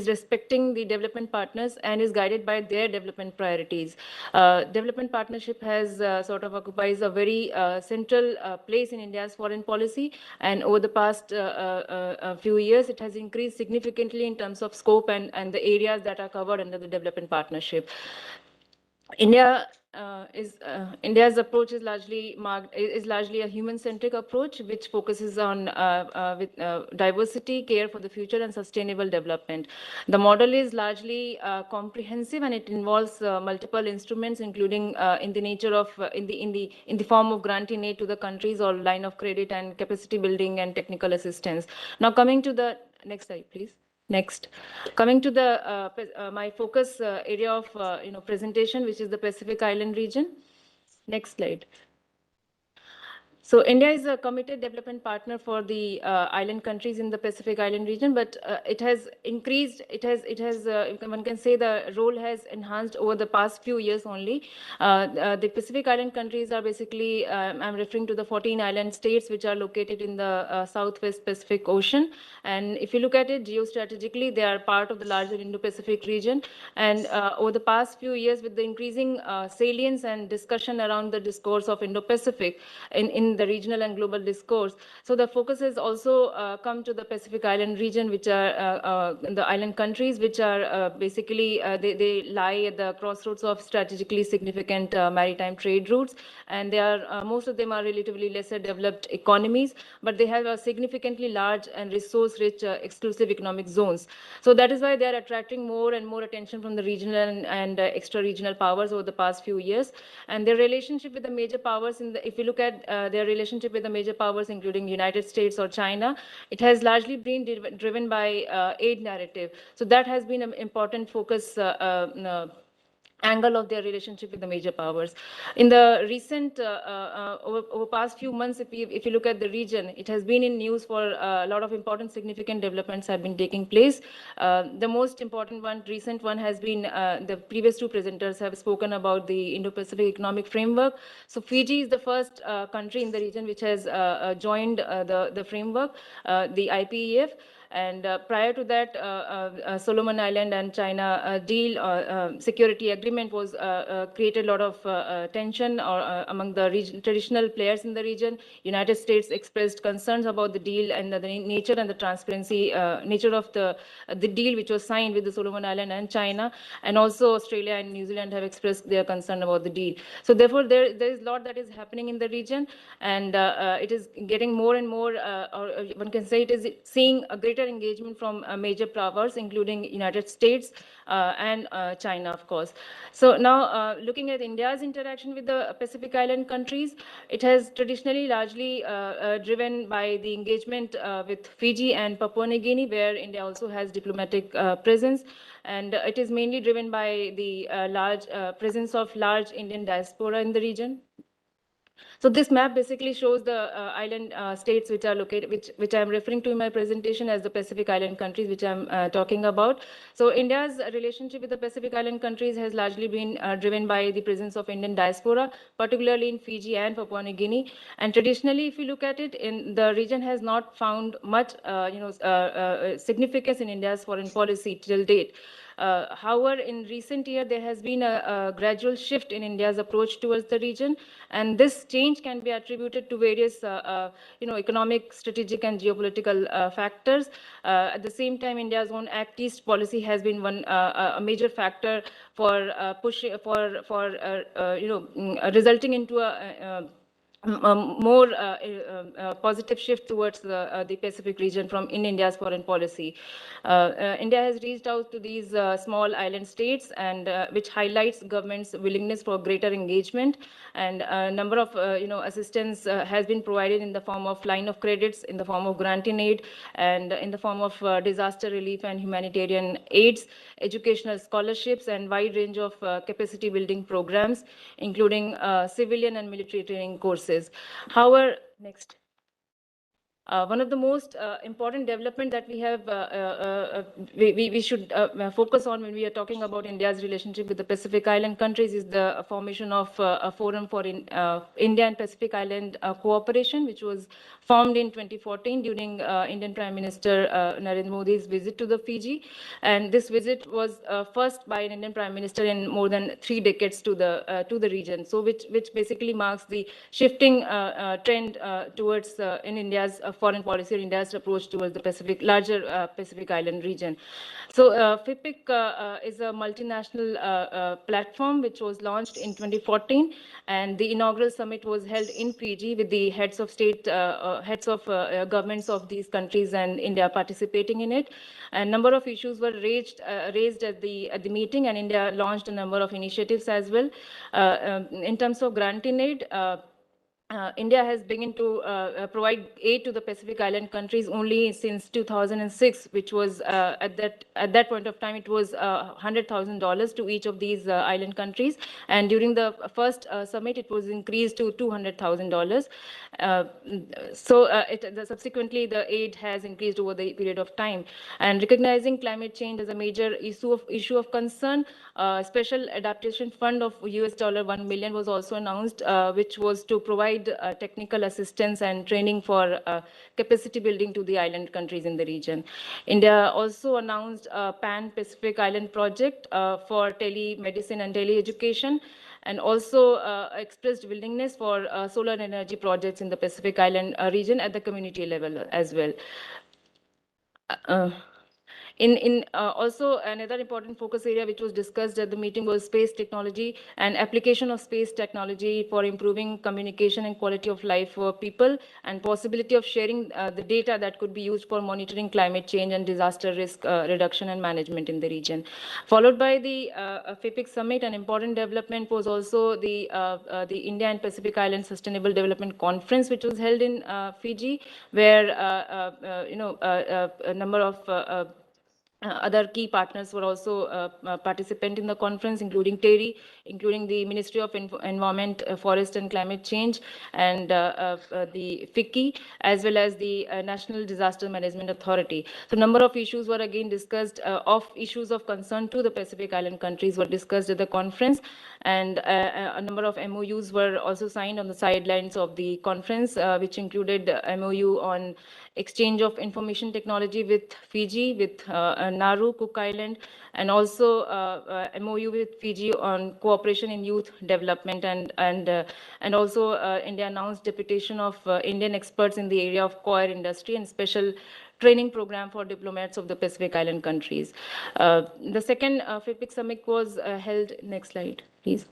respecting the development partners and is guided by their development priorities. Development partnership has sort of occupies a very central place in India's foreign policy, and over the past few years, it has increased significantly in terms of scope and the areas that are covered under the development partnership. India's approach is largely a human-centric approach, which focuses on diversity, care for the future, and sustainable development. The model is largely comprehensive, and it involves multiple instruments, including in the form of granting aid to the countries or line of credit and capacity building and technical assistance. Now, coming to the next slide, please. Next, coming to the my focus area of presentation, which is the Pacific Island region. Next slide. So India is a committed development partner for the island countries in the Pacific Island region, but it has increased. One can say the role has enhanced over the past few years only. The Pacific Island countries are basically, I'm referring to the 14 island states which are located in the Southwest Pacific Ocean. And if you look at it geostrategically, they are part of the larger Indo-Pacific region. And over the past few years, with the increasing salience and discussion around the discourse of Indo-Pacific in the regional and global discourse, so the focus has also come to the Pacific Island region, which are the island countries, which are basically, they lie at the crossroads of strategically significant maritime trade routes. And they are, most of them are relatively lesser developed economies, but they have a significantly large and resource-rich exclusive economic zones. So that is why they are attracting more and more attention from the regional and extra-regional powers over the past few years. And their relationship with the major powers, if you look at their relationship with the major powers, including United States or China, it has largely been driven by aid narrative. So that has been an important focus angle of their relationship with the major powers. In the recent, over past few months, if you look at the region, it has been in news for a lot of important, significant developments have been taking place. The most important one, recent one, has been the previous two presenters have spoken about the Indo-Pacific Economic Framework. So Fiji is the first country in the region which has joined the framework, the IPEF. And prior to that, Solomon Island and China deal security agreement was created a lot of tension among the traditional players in the region. United States expressed concerns about the deal and the nature and the transparency nature of the deal which was signed with the Solomon Island and China. And also Australia and New Zealand have expressed their concern about the deal. So therefore, there is a lot that is happening in the region, and it is getting more and more, or one can say it is seeing a greater engagement from major powers, including United States and China, of course. So now, looking at India's interaction with the Pacific Island countries, it has traditionally largely driven by the engagement with Fiji and Papua New Guinea, where India also has diplomatic presence. And it is mainly driven by the large presence of large Indian diaspora in the region. So this map basically shows the island states which are located, which I'm referring to in my presentation as the Pacific Island countries, which I'm talking about. So India's relationship with the Pacific Island countries has largely been driven by the presence of Indian diaspora, particularly in Fiji and Papua New Guinea. And traditionally, if you look at it, in the region has not found much, significance in India's foreign policy till date. However, in recent year, there has been a gradual shift in India's approach towards the region, and this change can be attributed to various, economic, strategic, and geopolitical factors. At the same time, India's own Act East policy has been one a major factor for pushing resulting into a more positive shift towards the Pacific region in India's foreign policy. India has reached out to these small island states, and which highlights government's willingness for greater engagement. And a number of assistance has been provided in the form of line of credits, in the form of granting aid, and in the form of disaster relief and humanitarian aids, educational scholarships, and wide range of capacity building programs, including civilian and military training courses. However, next. One of the most important development that we have, we should focus on when we are talking about India's relationship with the Pacific Island countries is the formation of a forum for India and Pacific Island cooperation, which was formed in 2014 during Indian Prime Minister Narendra Modi's visit to the Fiji. And this visit was first by an Indian Prime Minister in more than 3 decades to the region. So which basically marks the shifting trend towards in India's foreign policy or India's approach towards the larger Pacific Island region. So FIPIC is a multinational platform which was launched in 2014, and the inaugural summit was held in Fiji with the heads of state, heads of governments of these countries and India participating in it. A number of issues were raised at the meeting, and India launched a number of initiatives as well. In terms of granting aid, India has begun to provide aid to the Pacific Island countries only since 2006, which was at that point of time it was $100,000 to each of these island countries, and during the first summit it was increased to $200,000. Subsequently the aid has increased over the period of time. And recognizing climate change as a major issue of concern, special adaptation fund of $1 million was also announced, which was to provide technical assistance and training for capacity building to the island countries in the region. India also announced a Pan-Pacific Island project for telemedicine and teleeducation, and also expressed willingness for solar energy projects in the Pacific Island region at the community level as well. Also another important focus area which was discussed at the meeting was space technology and application of space technology for improving communication and quality of life for people, and possibility of sharing the data that could be used for monitoring climate change and disaster risk reduction and management in the region. Followed by the FIPIC summit, an important development was also the India and Pacific Island Sustainable Development Conference, which was held in Fiji, where a number of other key partners were also participant in the conference, including TERI, including the Ministry of Environment, Forest and Climate Change, and the FICCI, as well as the National Disaster Management Authority. So, number of issues were again discussed, of issues of concern to the Pacific Island countries were discussed at the conference, and a number of MOUs were also signed on the sidelines of the conference, which included MOU on exchange of information technology with Fiji, with Nauru, Cook Island, and also MOU with Fiji on cooperation in youth development, and also India announced deputation of Indian experts in the area of coir industry and special training program for diplomats of the Pacific Island countries. The second FIPIC summit was held, next slide, please,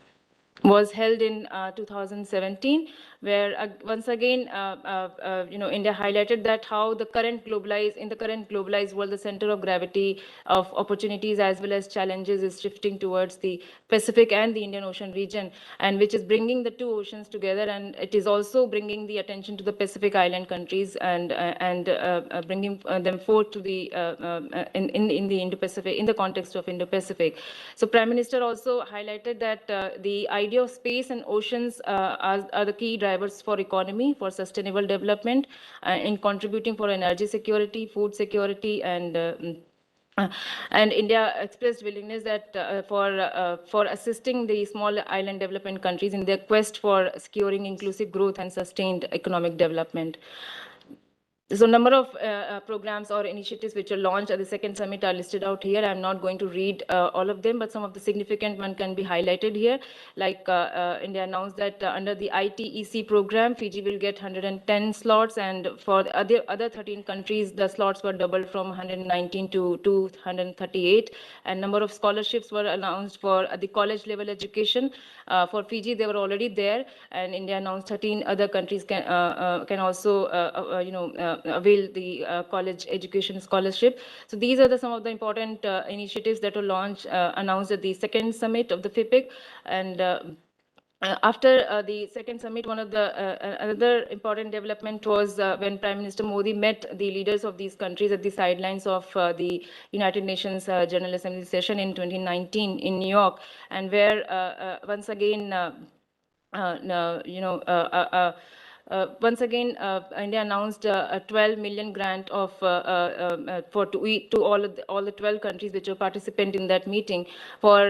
was held in 2017, where once again, India highlighted that how the current globalized world, the center of gravity of opportunities as well as challenges is shifting towards the Pacific and the Indian Ocean region, and which is bringing the two oceans together, and it is also bringing the attention to the Pacific Island countries and bringing them forth to the in the Indo-Pacific, in the context of Indo-Pacific. So, Prime Minister also highlighted that the idea of space and oceans are the key drivers for economy, for sustainable development, in contributing for energy security, food security, and India expressed willingness that for assisting the small island development countries in their quest for securing inclusive growth and sustained economic development. So, number of programs or initiatives which are launched at the second summit are listed out here. I'm not going to read all of them, but some of the significant ones can be highlighted here. Like India announced that under the ITEC program, Fiji will get 110 slots, and for the other 13 countries, the slots were doubled from 119 to 238. And number of scholarships were announced for the college level education. For Fiji, they were already there, and India announced 13 other countries can also avail the college education scholarship. So these are some of the important initiatives that were launched, announced at the second summit of the FIPIC. And after the second summit, one of the another important development was when Prime Minister Modi met the leaders of these countries at the sidelines of the United Nations General Assembly session in 2019 in New York, and where once again, once again, India announced a 12 million grant of to all the 12 countries which are participant in that meeting, for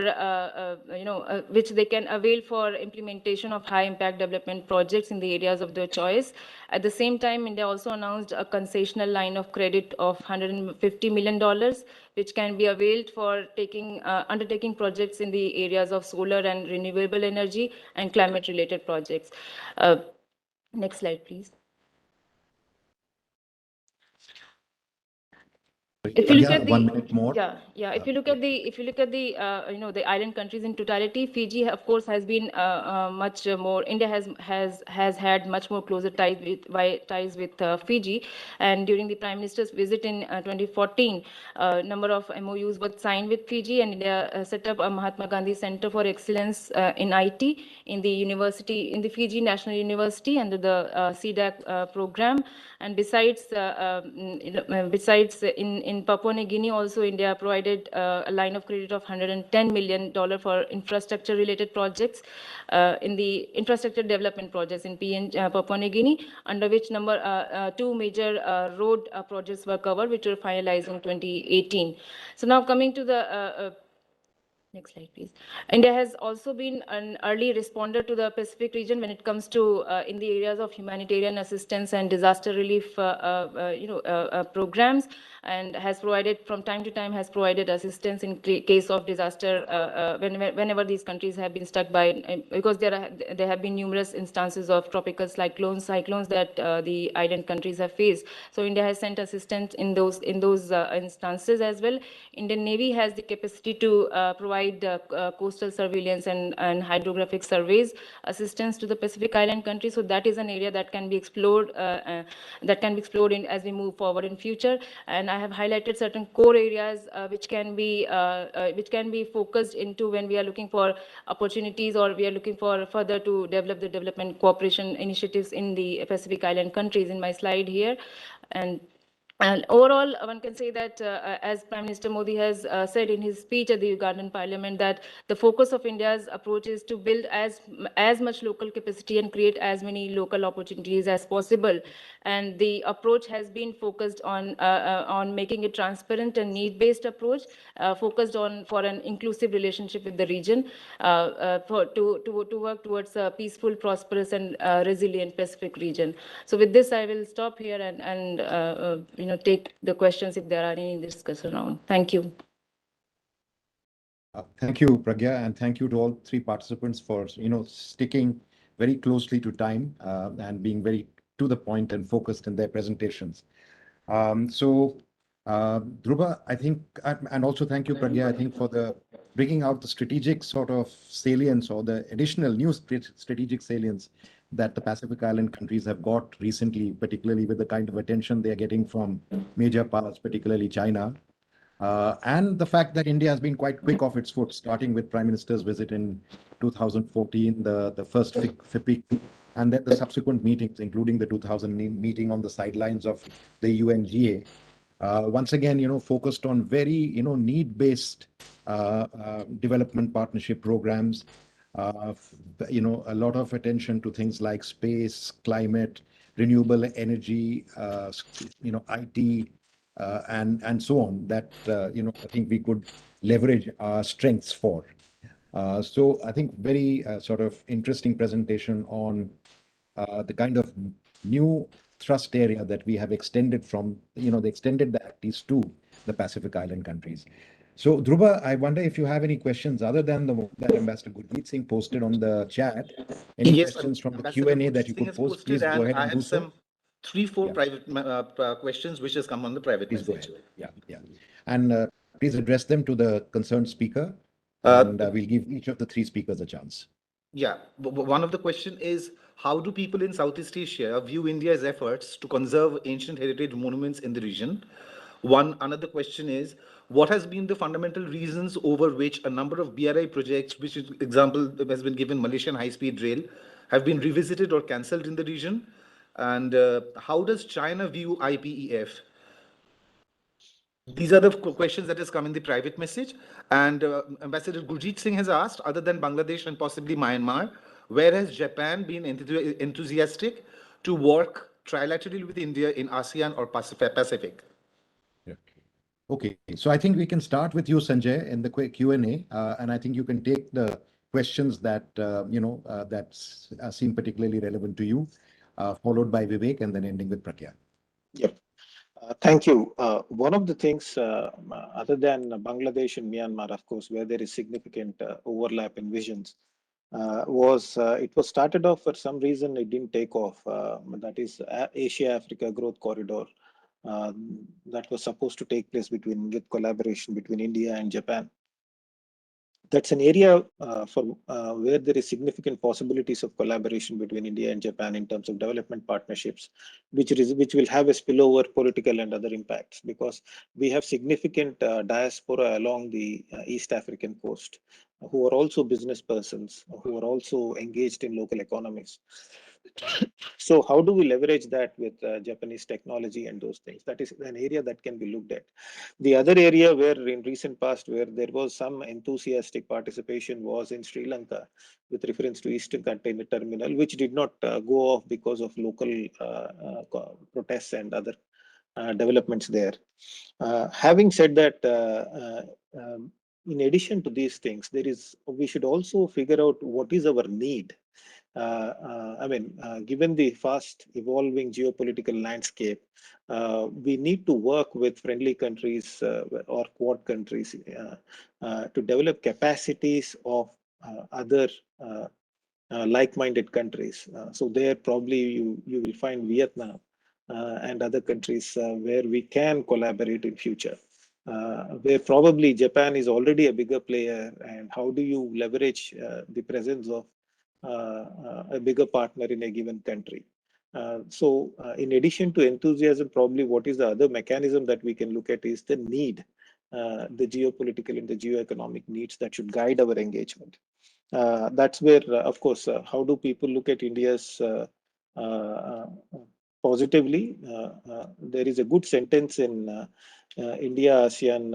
which they can avail for implementation of high impact development projects in the areas of their choice. At the same time, India also announced a concessional line of credit of $150 million, which can be availed for undertaking projects in the areas of solar and renewable energy and climate related projects. Next slide, please. If you look Pragya, at the 1 minute more. If you look at the the island countries in totality, Fiji of course has been much more. India has had much more closer ties with Fiji, and during the Prime Minister's visit in 2014, number of MOUs were signed with Fiji, and India set up a Mahatma Gandhi Center for Excellence in IT in the Fiji National University under the CDAC program. And besides, in Papua New Guinea, also India provided a line of credit of $110 million for infrastructure-related projects in the infrastructure development projects in Papua New Guinea, under which two major road projects were covered, which were finalized in 2018. So now coming to the next slide, please. India has also been an early responder to the Pacific region when it comes to in the areas of humanitarian assistance and disaster relief, programs, and has provided from time to time assistance in case of disaster whenever these countries have been struck by because there have been numerous instances of tropical cyclones that the island countries have faced. So India has sent assistance in those instances as well. Indian Navy has the capacity to provide coastal surveillance and hydrographic surveys assistance to the Pacific Island countries. So that is an area that can be explored as we move forward in future. And I have highlighted certain core areas which can be focused into when we are looking for opportunities or we are looking for further to develop the development cooperation initiatives in the Pacific Island countries in my slide here. And overall, one can say that, as Prime Minister Modi has said in his speech at the Ugandan Parliament, that the focus of India's approach is to build as much local capacity and create as many local opportunities as possible. And the approach has been focused on making it transparent and need-based approach, focused on for an inclusive relationship with the region, to work towards a peaceful, prosperous, and resilient Pacific region. So with this, I will stop here and take the questions if there are any discussion around. Thank you. Thank you, Pragya, and thank you to all three participants for sticking very closely to time and being very to the point and focused in their presentations. Dhruva, I think, and also thank you, Pragya, I think, for the bringing out the strategic sort of salience or the additional new strategic salience that the Pacific Island countries have got recently, particularly with the kind of attention they are getting from major powers, particularly China. And the fact that India has been quite quick off its foot, starting with Prime Minister's visit in 2014, the first FIPIC, and then the subsequent meetings, including the 2000 meeting on the sidelines of the UNGA. Once again, focused on very, need-based development partnership programs. A lot of attention to things like space, climate, renewable energy, IT, and so on. That I think we could leverage our strengths for. So I think very sort of interesting presentation on the kind of new thrust area that we have extended from, they extended the activities to the Pacific Island countries. So Dhruva, I wonder if you have any questions other than the one that Ambassador Gurjeet Singh posted on the chat. Any questions from the Q&A that you could post? Please go ahead and do so. I have 3-4 private questions which has come on the private Please message. go ahead. Yeah. And please address them to the concerned speaker, and we'll give each of the three speakers a chance. Yeah, one of the question is, how do people in Southeast Asia view India's efforts to conserve ancient heritage monuments in the region? Another question is, what has been the fundamental reasons over which a number of BRI projects, which example has been given, Malaysian high-speed rail, have been revisited or cancelled in the region? And how does China view IPEF? These are the questions that has come in the private message. And Ambassador Gurjeet Singh has asked, other than Bangladesh and possibly Myanmar, where has Japan been enthusiastic to work trilaterally with India in ASEAN or Pacific? Yeah. Okay, so I think we can start with you, Sanjay, in the quick Q&A, and I think you can take the questions that that seem particularly relevant to you, followed by Vivek, and then ending with Pragya. Yep. Thank you. One of the things, other than Bangladesh and Myanmar, of course, where there is significant overlap in visions, it was started off for some reason it didn't take off. That is Asia-Africa Growth Corridor. that was supposed to take place with collaboration between India and Japan. That's an area where there is significant possibilities of collaboration between India and Japan in terms of development partnerships, which will have a spillover political and other impacts, because we have significant diaspora along the East African coast who are also business persons, who are also engaged in local economies. So how do we leverage that with Japanese technology and those things? That is an area that can be looked at. The other area where in recent past where there was some enthusiastic participation was in Sri Lanka with reference to Eastern Container Terminal, which did not go off because of local protests and other developments there. Having said that, in addition to these things, we should also figure out what is our need. Given the fast evolving geopolitical landscape, we need to work with friendly countries or Quad countries to develop capacities of other like-minded countries. So there probably you will find Vietnam and other countries where we can collaborate in future. Where probably Japan is already a bigger player, and how do you leverage the presence of a bigger partner in a given country? So in addition to enthusiasm, probably what is the other mechanism that we can look at is the need, the geopolitical and the geoeconomic needs that should guide our engagement. That's where, of course, how do people look at India's positively? There is a good sentence in India-ASEAN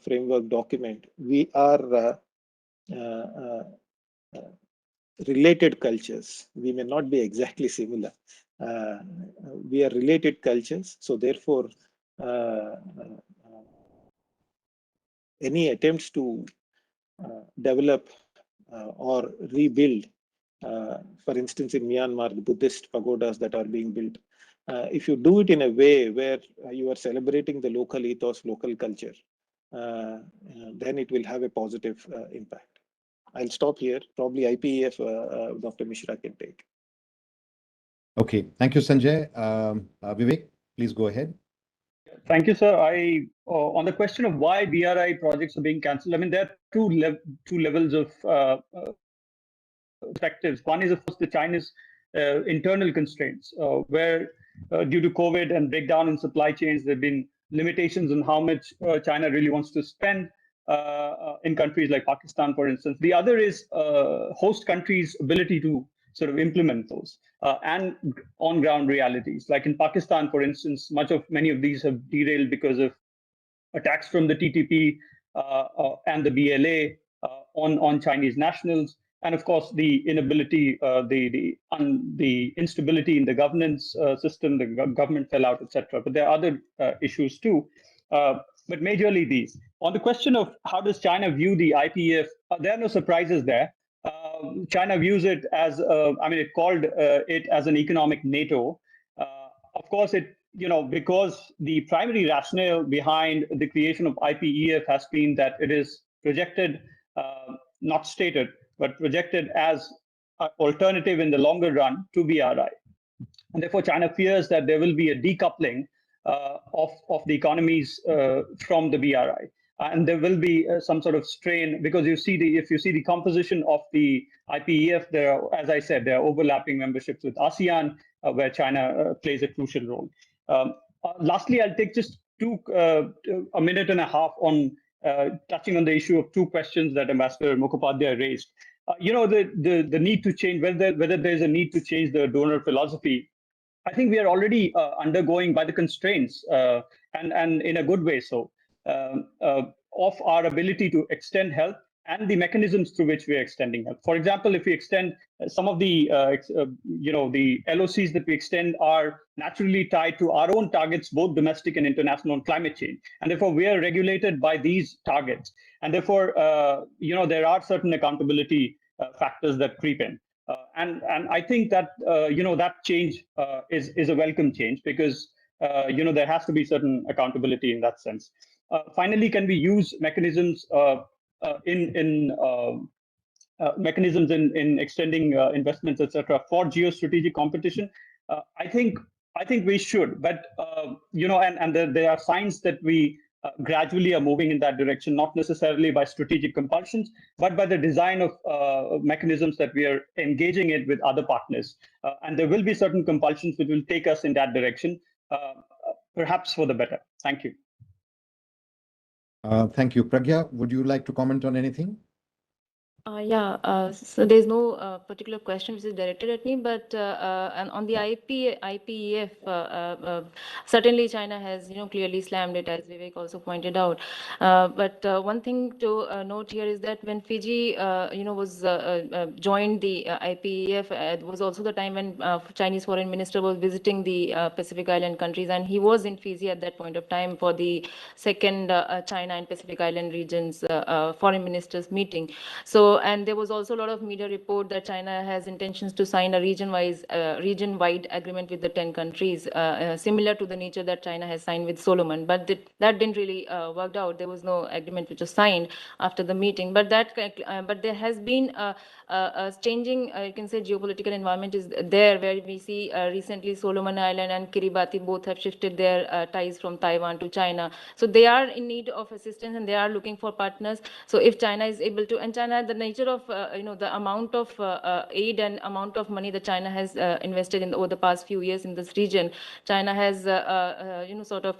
framework document. We are related cultures. We may not be exactly similar. We are related cultures. So therefore, any attempts to develop or rebuild, for instance, in Myanmar, the Buddhist pagodas that are being built, if you do it in a way where you are celebrating the local ethos, local culture, then it will have a positive impact. I'll stop here. Probably IPEF, Dr. Mishra can take. Okay, thank you, Sanjay. Vivek, please go ahead. Thank you, sir. On the question of why BRI projects are being cancelled, I mean, there are two levels of perspectives. One is, of course, the China's internal constraints, where due to COVID and breakdown in supply chains, there have been limitations on how much China really wants to spend in countries like Pakistan, for instance. The other is host countries' ability to sort of implement those and on-ground realities. Like in Pakistan, for instance, many of these have derailed because of attacks from the TTP and the BLA on Chinese nationals, and of course the inability, the instability in the governance system, the government fell out, etc. But there are other issues too. But majorly these. On the question of how does China view the IPEF, there are no surprises there. China views it as, it called it as an economic NATO. Of course, because the primary rationale behind the creation of IPEF has been that it is projected, not stated, but projected as an alternative in the longer run to BRI. And therefore, China fears that there will be a decoupling of the economies from the BRI. And there will be some sort of strain, because if you see the composition of the IPEF, as I said, there are overlapping memberships with ASEAN, where China plays a crucial role. Lastly, I'll take just a minute and a half on touching on the issue of two questions that Ambassador Mukhopadhyay raised. The need to change, whether there's a need to change the donor philosophy. I think we are already undergoing, by the constraints, and in a good way so, of our ability to extend help and the mechanisms through which we are extending help. For example, if we extend some of the, the LOCs that we extend are naturally tied to our own targets, both domestic and international, on climate change. And therefore, we are regulated by these targets. And therefore, there are certain accountability factors that creep in. And I think that, that change is a welcome change, because, there has to be certain accountability in that sense. Finally, can we use mechanisms mechanisms in extending investments, etc., for geostrategic competition? I think I think we should, but and there are signs that we gradually are moving in that direction, not necessarily by strategic compulsions, but by the design of mechanisms that we are engaging it with other partners. And there will be certain compulsions which will take us in that direction, perhaps for the better. Thank you. Thank you. Pragya, would you like to comment on anything? So there's no particular question which is directed at me, but and on the IPEF, certainly China has clearly slammed it, as Vivek also pointed out. But one thing to note here is that when Fiji was joined the IPEF, it was also the time when Chinese foreign minister was visiting the Pacific Island countries, and he was in Fiji at that point of time for the second China and Pacific Island regions foreign ministers meeting. So, and there was also a lot of media report that China has intentions to sign a region-wide agreement with the 10 countries, similar to the nature that China has signed with Solomon. But that didn't really work out. There was no agreement which was signed after the meeting. But but there has been a changing, you can say, geopolitical environment is there, where we see recently Solomon Island and Kiribati both have shifted their ties from Taiwan to China. So they are in need of assistance and they are looking for partners. So if China is able to, and China, the nature of the amount of aid and amount of money that China has invested in over the past few years in this region, China has sort of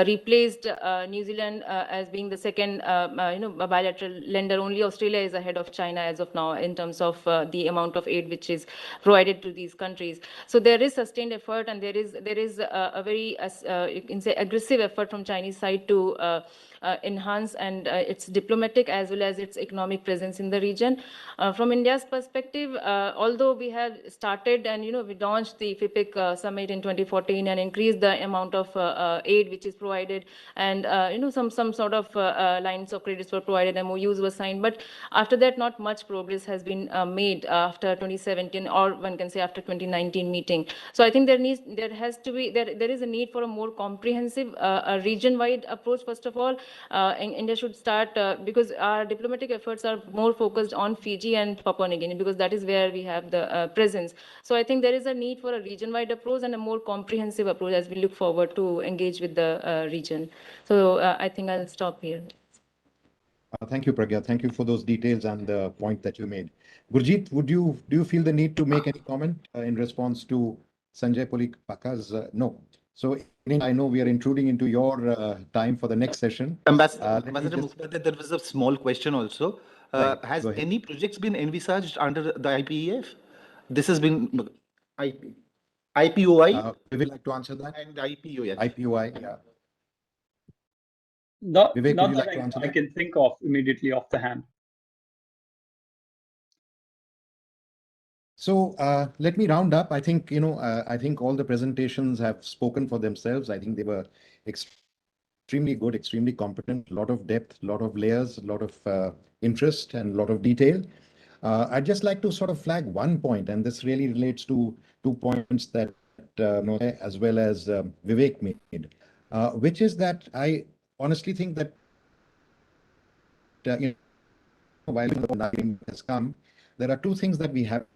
replaced New Zealand as being the second bilateral lender. Only Australia is ahead of China as of now in terms of the amount of aid which is provided to these countries. So there is sustained effort, and there is a very you can say aggressive effort from Chinese side to enhance and its diplomatic as well as its economic presence in the region. From India's perspective, although we have started and we launched the FIPIC summit in 2014 and increased the amount of aid which is provided, and some sort of lines of credits were provided, MOUs were signed, but after that not much progress has been made after 2017, or one can say after 2019 meeting. So I think there is a need for a more comprehensive region-wide approach. First of all, India should start because our diplomatic efforts are more focused on Fiji and Papua New Guinea, because that is where we have the presence. So I think there is a need for a region-wide approach and a more comprehensive approach as we look forward to engage with the region. So I think I'll stop here. Thank you, Pragya. Thank you for those details and the point that you made. Gurjeet, do you feel the need to make any comment in response to Sanjay Pulipaka's? No. So I know we are intruding into your time for the next session. Ambassador Mukhopadhyay, there was a small question also. Has any projects been envisaged under the IPEF? This has been IPOI. We would like to answer that. And IPOI. IPOI, yeah. Not Vivek, would you like that to answer I that? can think of immediately off the hand. So let me round up. I think, I think all the presentations have spoken for themselves. I think they were extremely good, extremely competent, a lot of depth, a lot of layers, a lot of interest and a lot of detail. I'd just like to sort of flag one point, and this really relates to 2 points that as well as Vivek made, which is that I honestly think that while the has come, there are 2 things that we haven't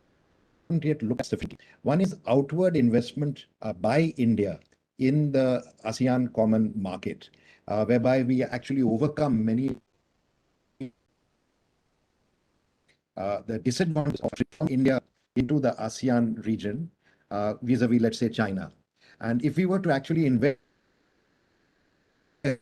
yet looked at specifically. One is outward investment by India in the ASEAN common market, whereby we actually overcome many the disadvantages of from India into the ASEAN region vis-a-vis, let's say, China. And if we were to actually invest in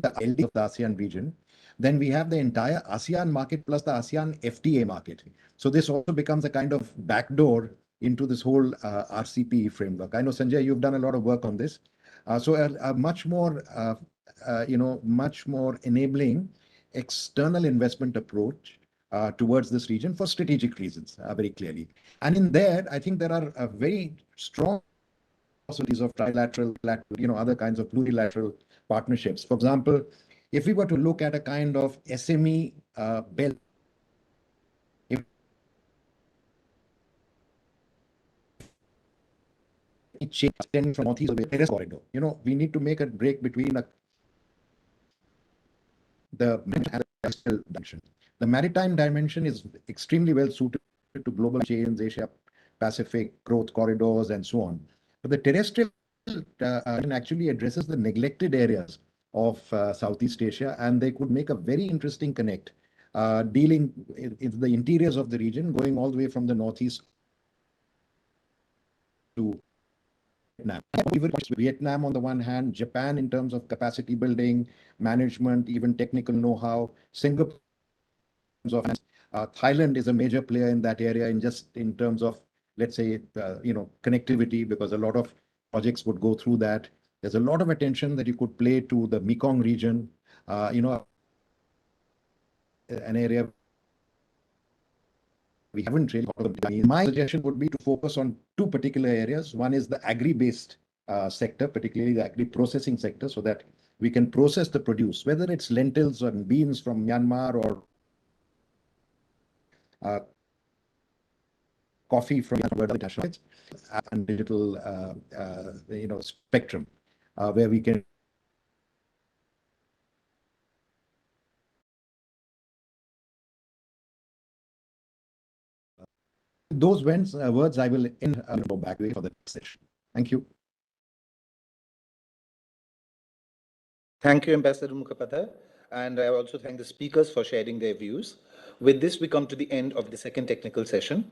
the LD of the ASEAN region, then we have the entire ASEAN market plus the ASEAN FTA market. So this also becomes a kind of backdoor into this whole RCP framework. I know, Sanjay, you've done a lot of work on this. So a much more, much more enabling external investment approach towards this region for strategic reasons, very clearly. And in there, I think there are a very strong possibilities of trilateral, other kinds of plurilateral partnerships. For example, if we were to look at a kind of SME belt, if it changes from northeast away, corridor, we need to make a break between the dimension. The maritime dimension is extremely well suited to global chains, Asia Pacific growth corridors and so on. But the terrestrial actually addresses the neglected areas of Southeast Asia, and they could make a very interesting connect, dealing in the interiors of the region, going all the way from the northeast to Vietnam. Vietnam on the one hand, Japan in terms of capacity building, management, even technical know-how, Singapore Thailand is a major player in that area in terms of, let's say, connectivity, because a lot of projects would go through that. There's a lot of attention that you could play to the Mekong region, an area we haven't really thought of. My suggestion would be to focus on two particular areas. One is the agri-based sector, particularly the agri-processing sector, so that we can process the produce, whether it's lentils or beans from Myanmar or coffee from international and digital, spectrum, where we can those words I will end go back for the next session. Thank you. Thank you, Ambassador Mukhopadhyay. And I also thank the speakers for sharing their views. With this, we come to the end of the second technical session.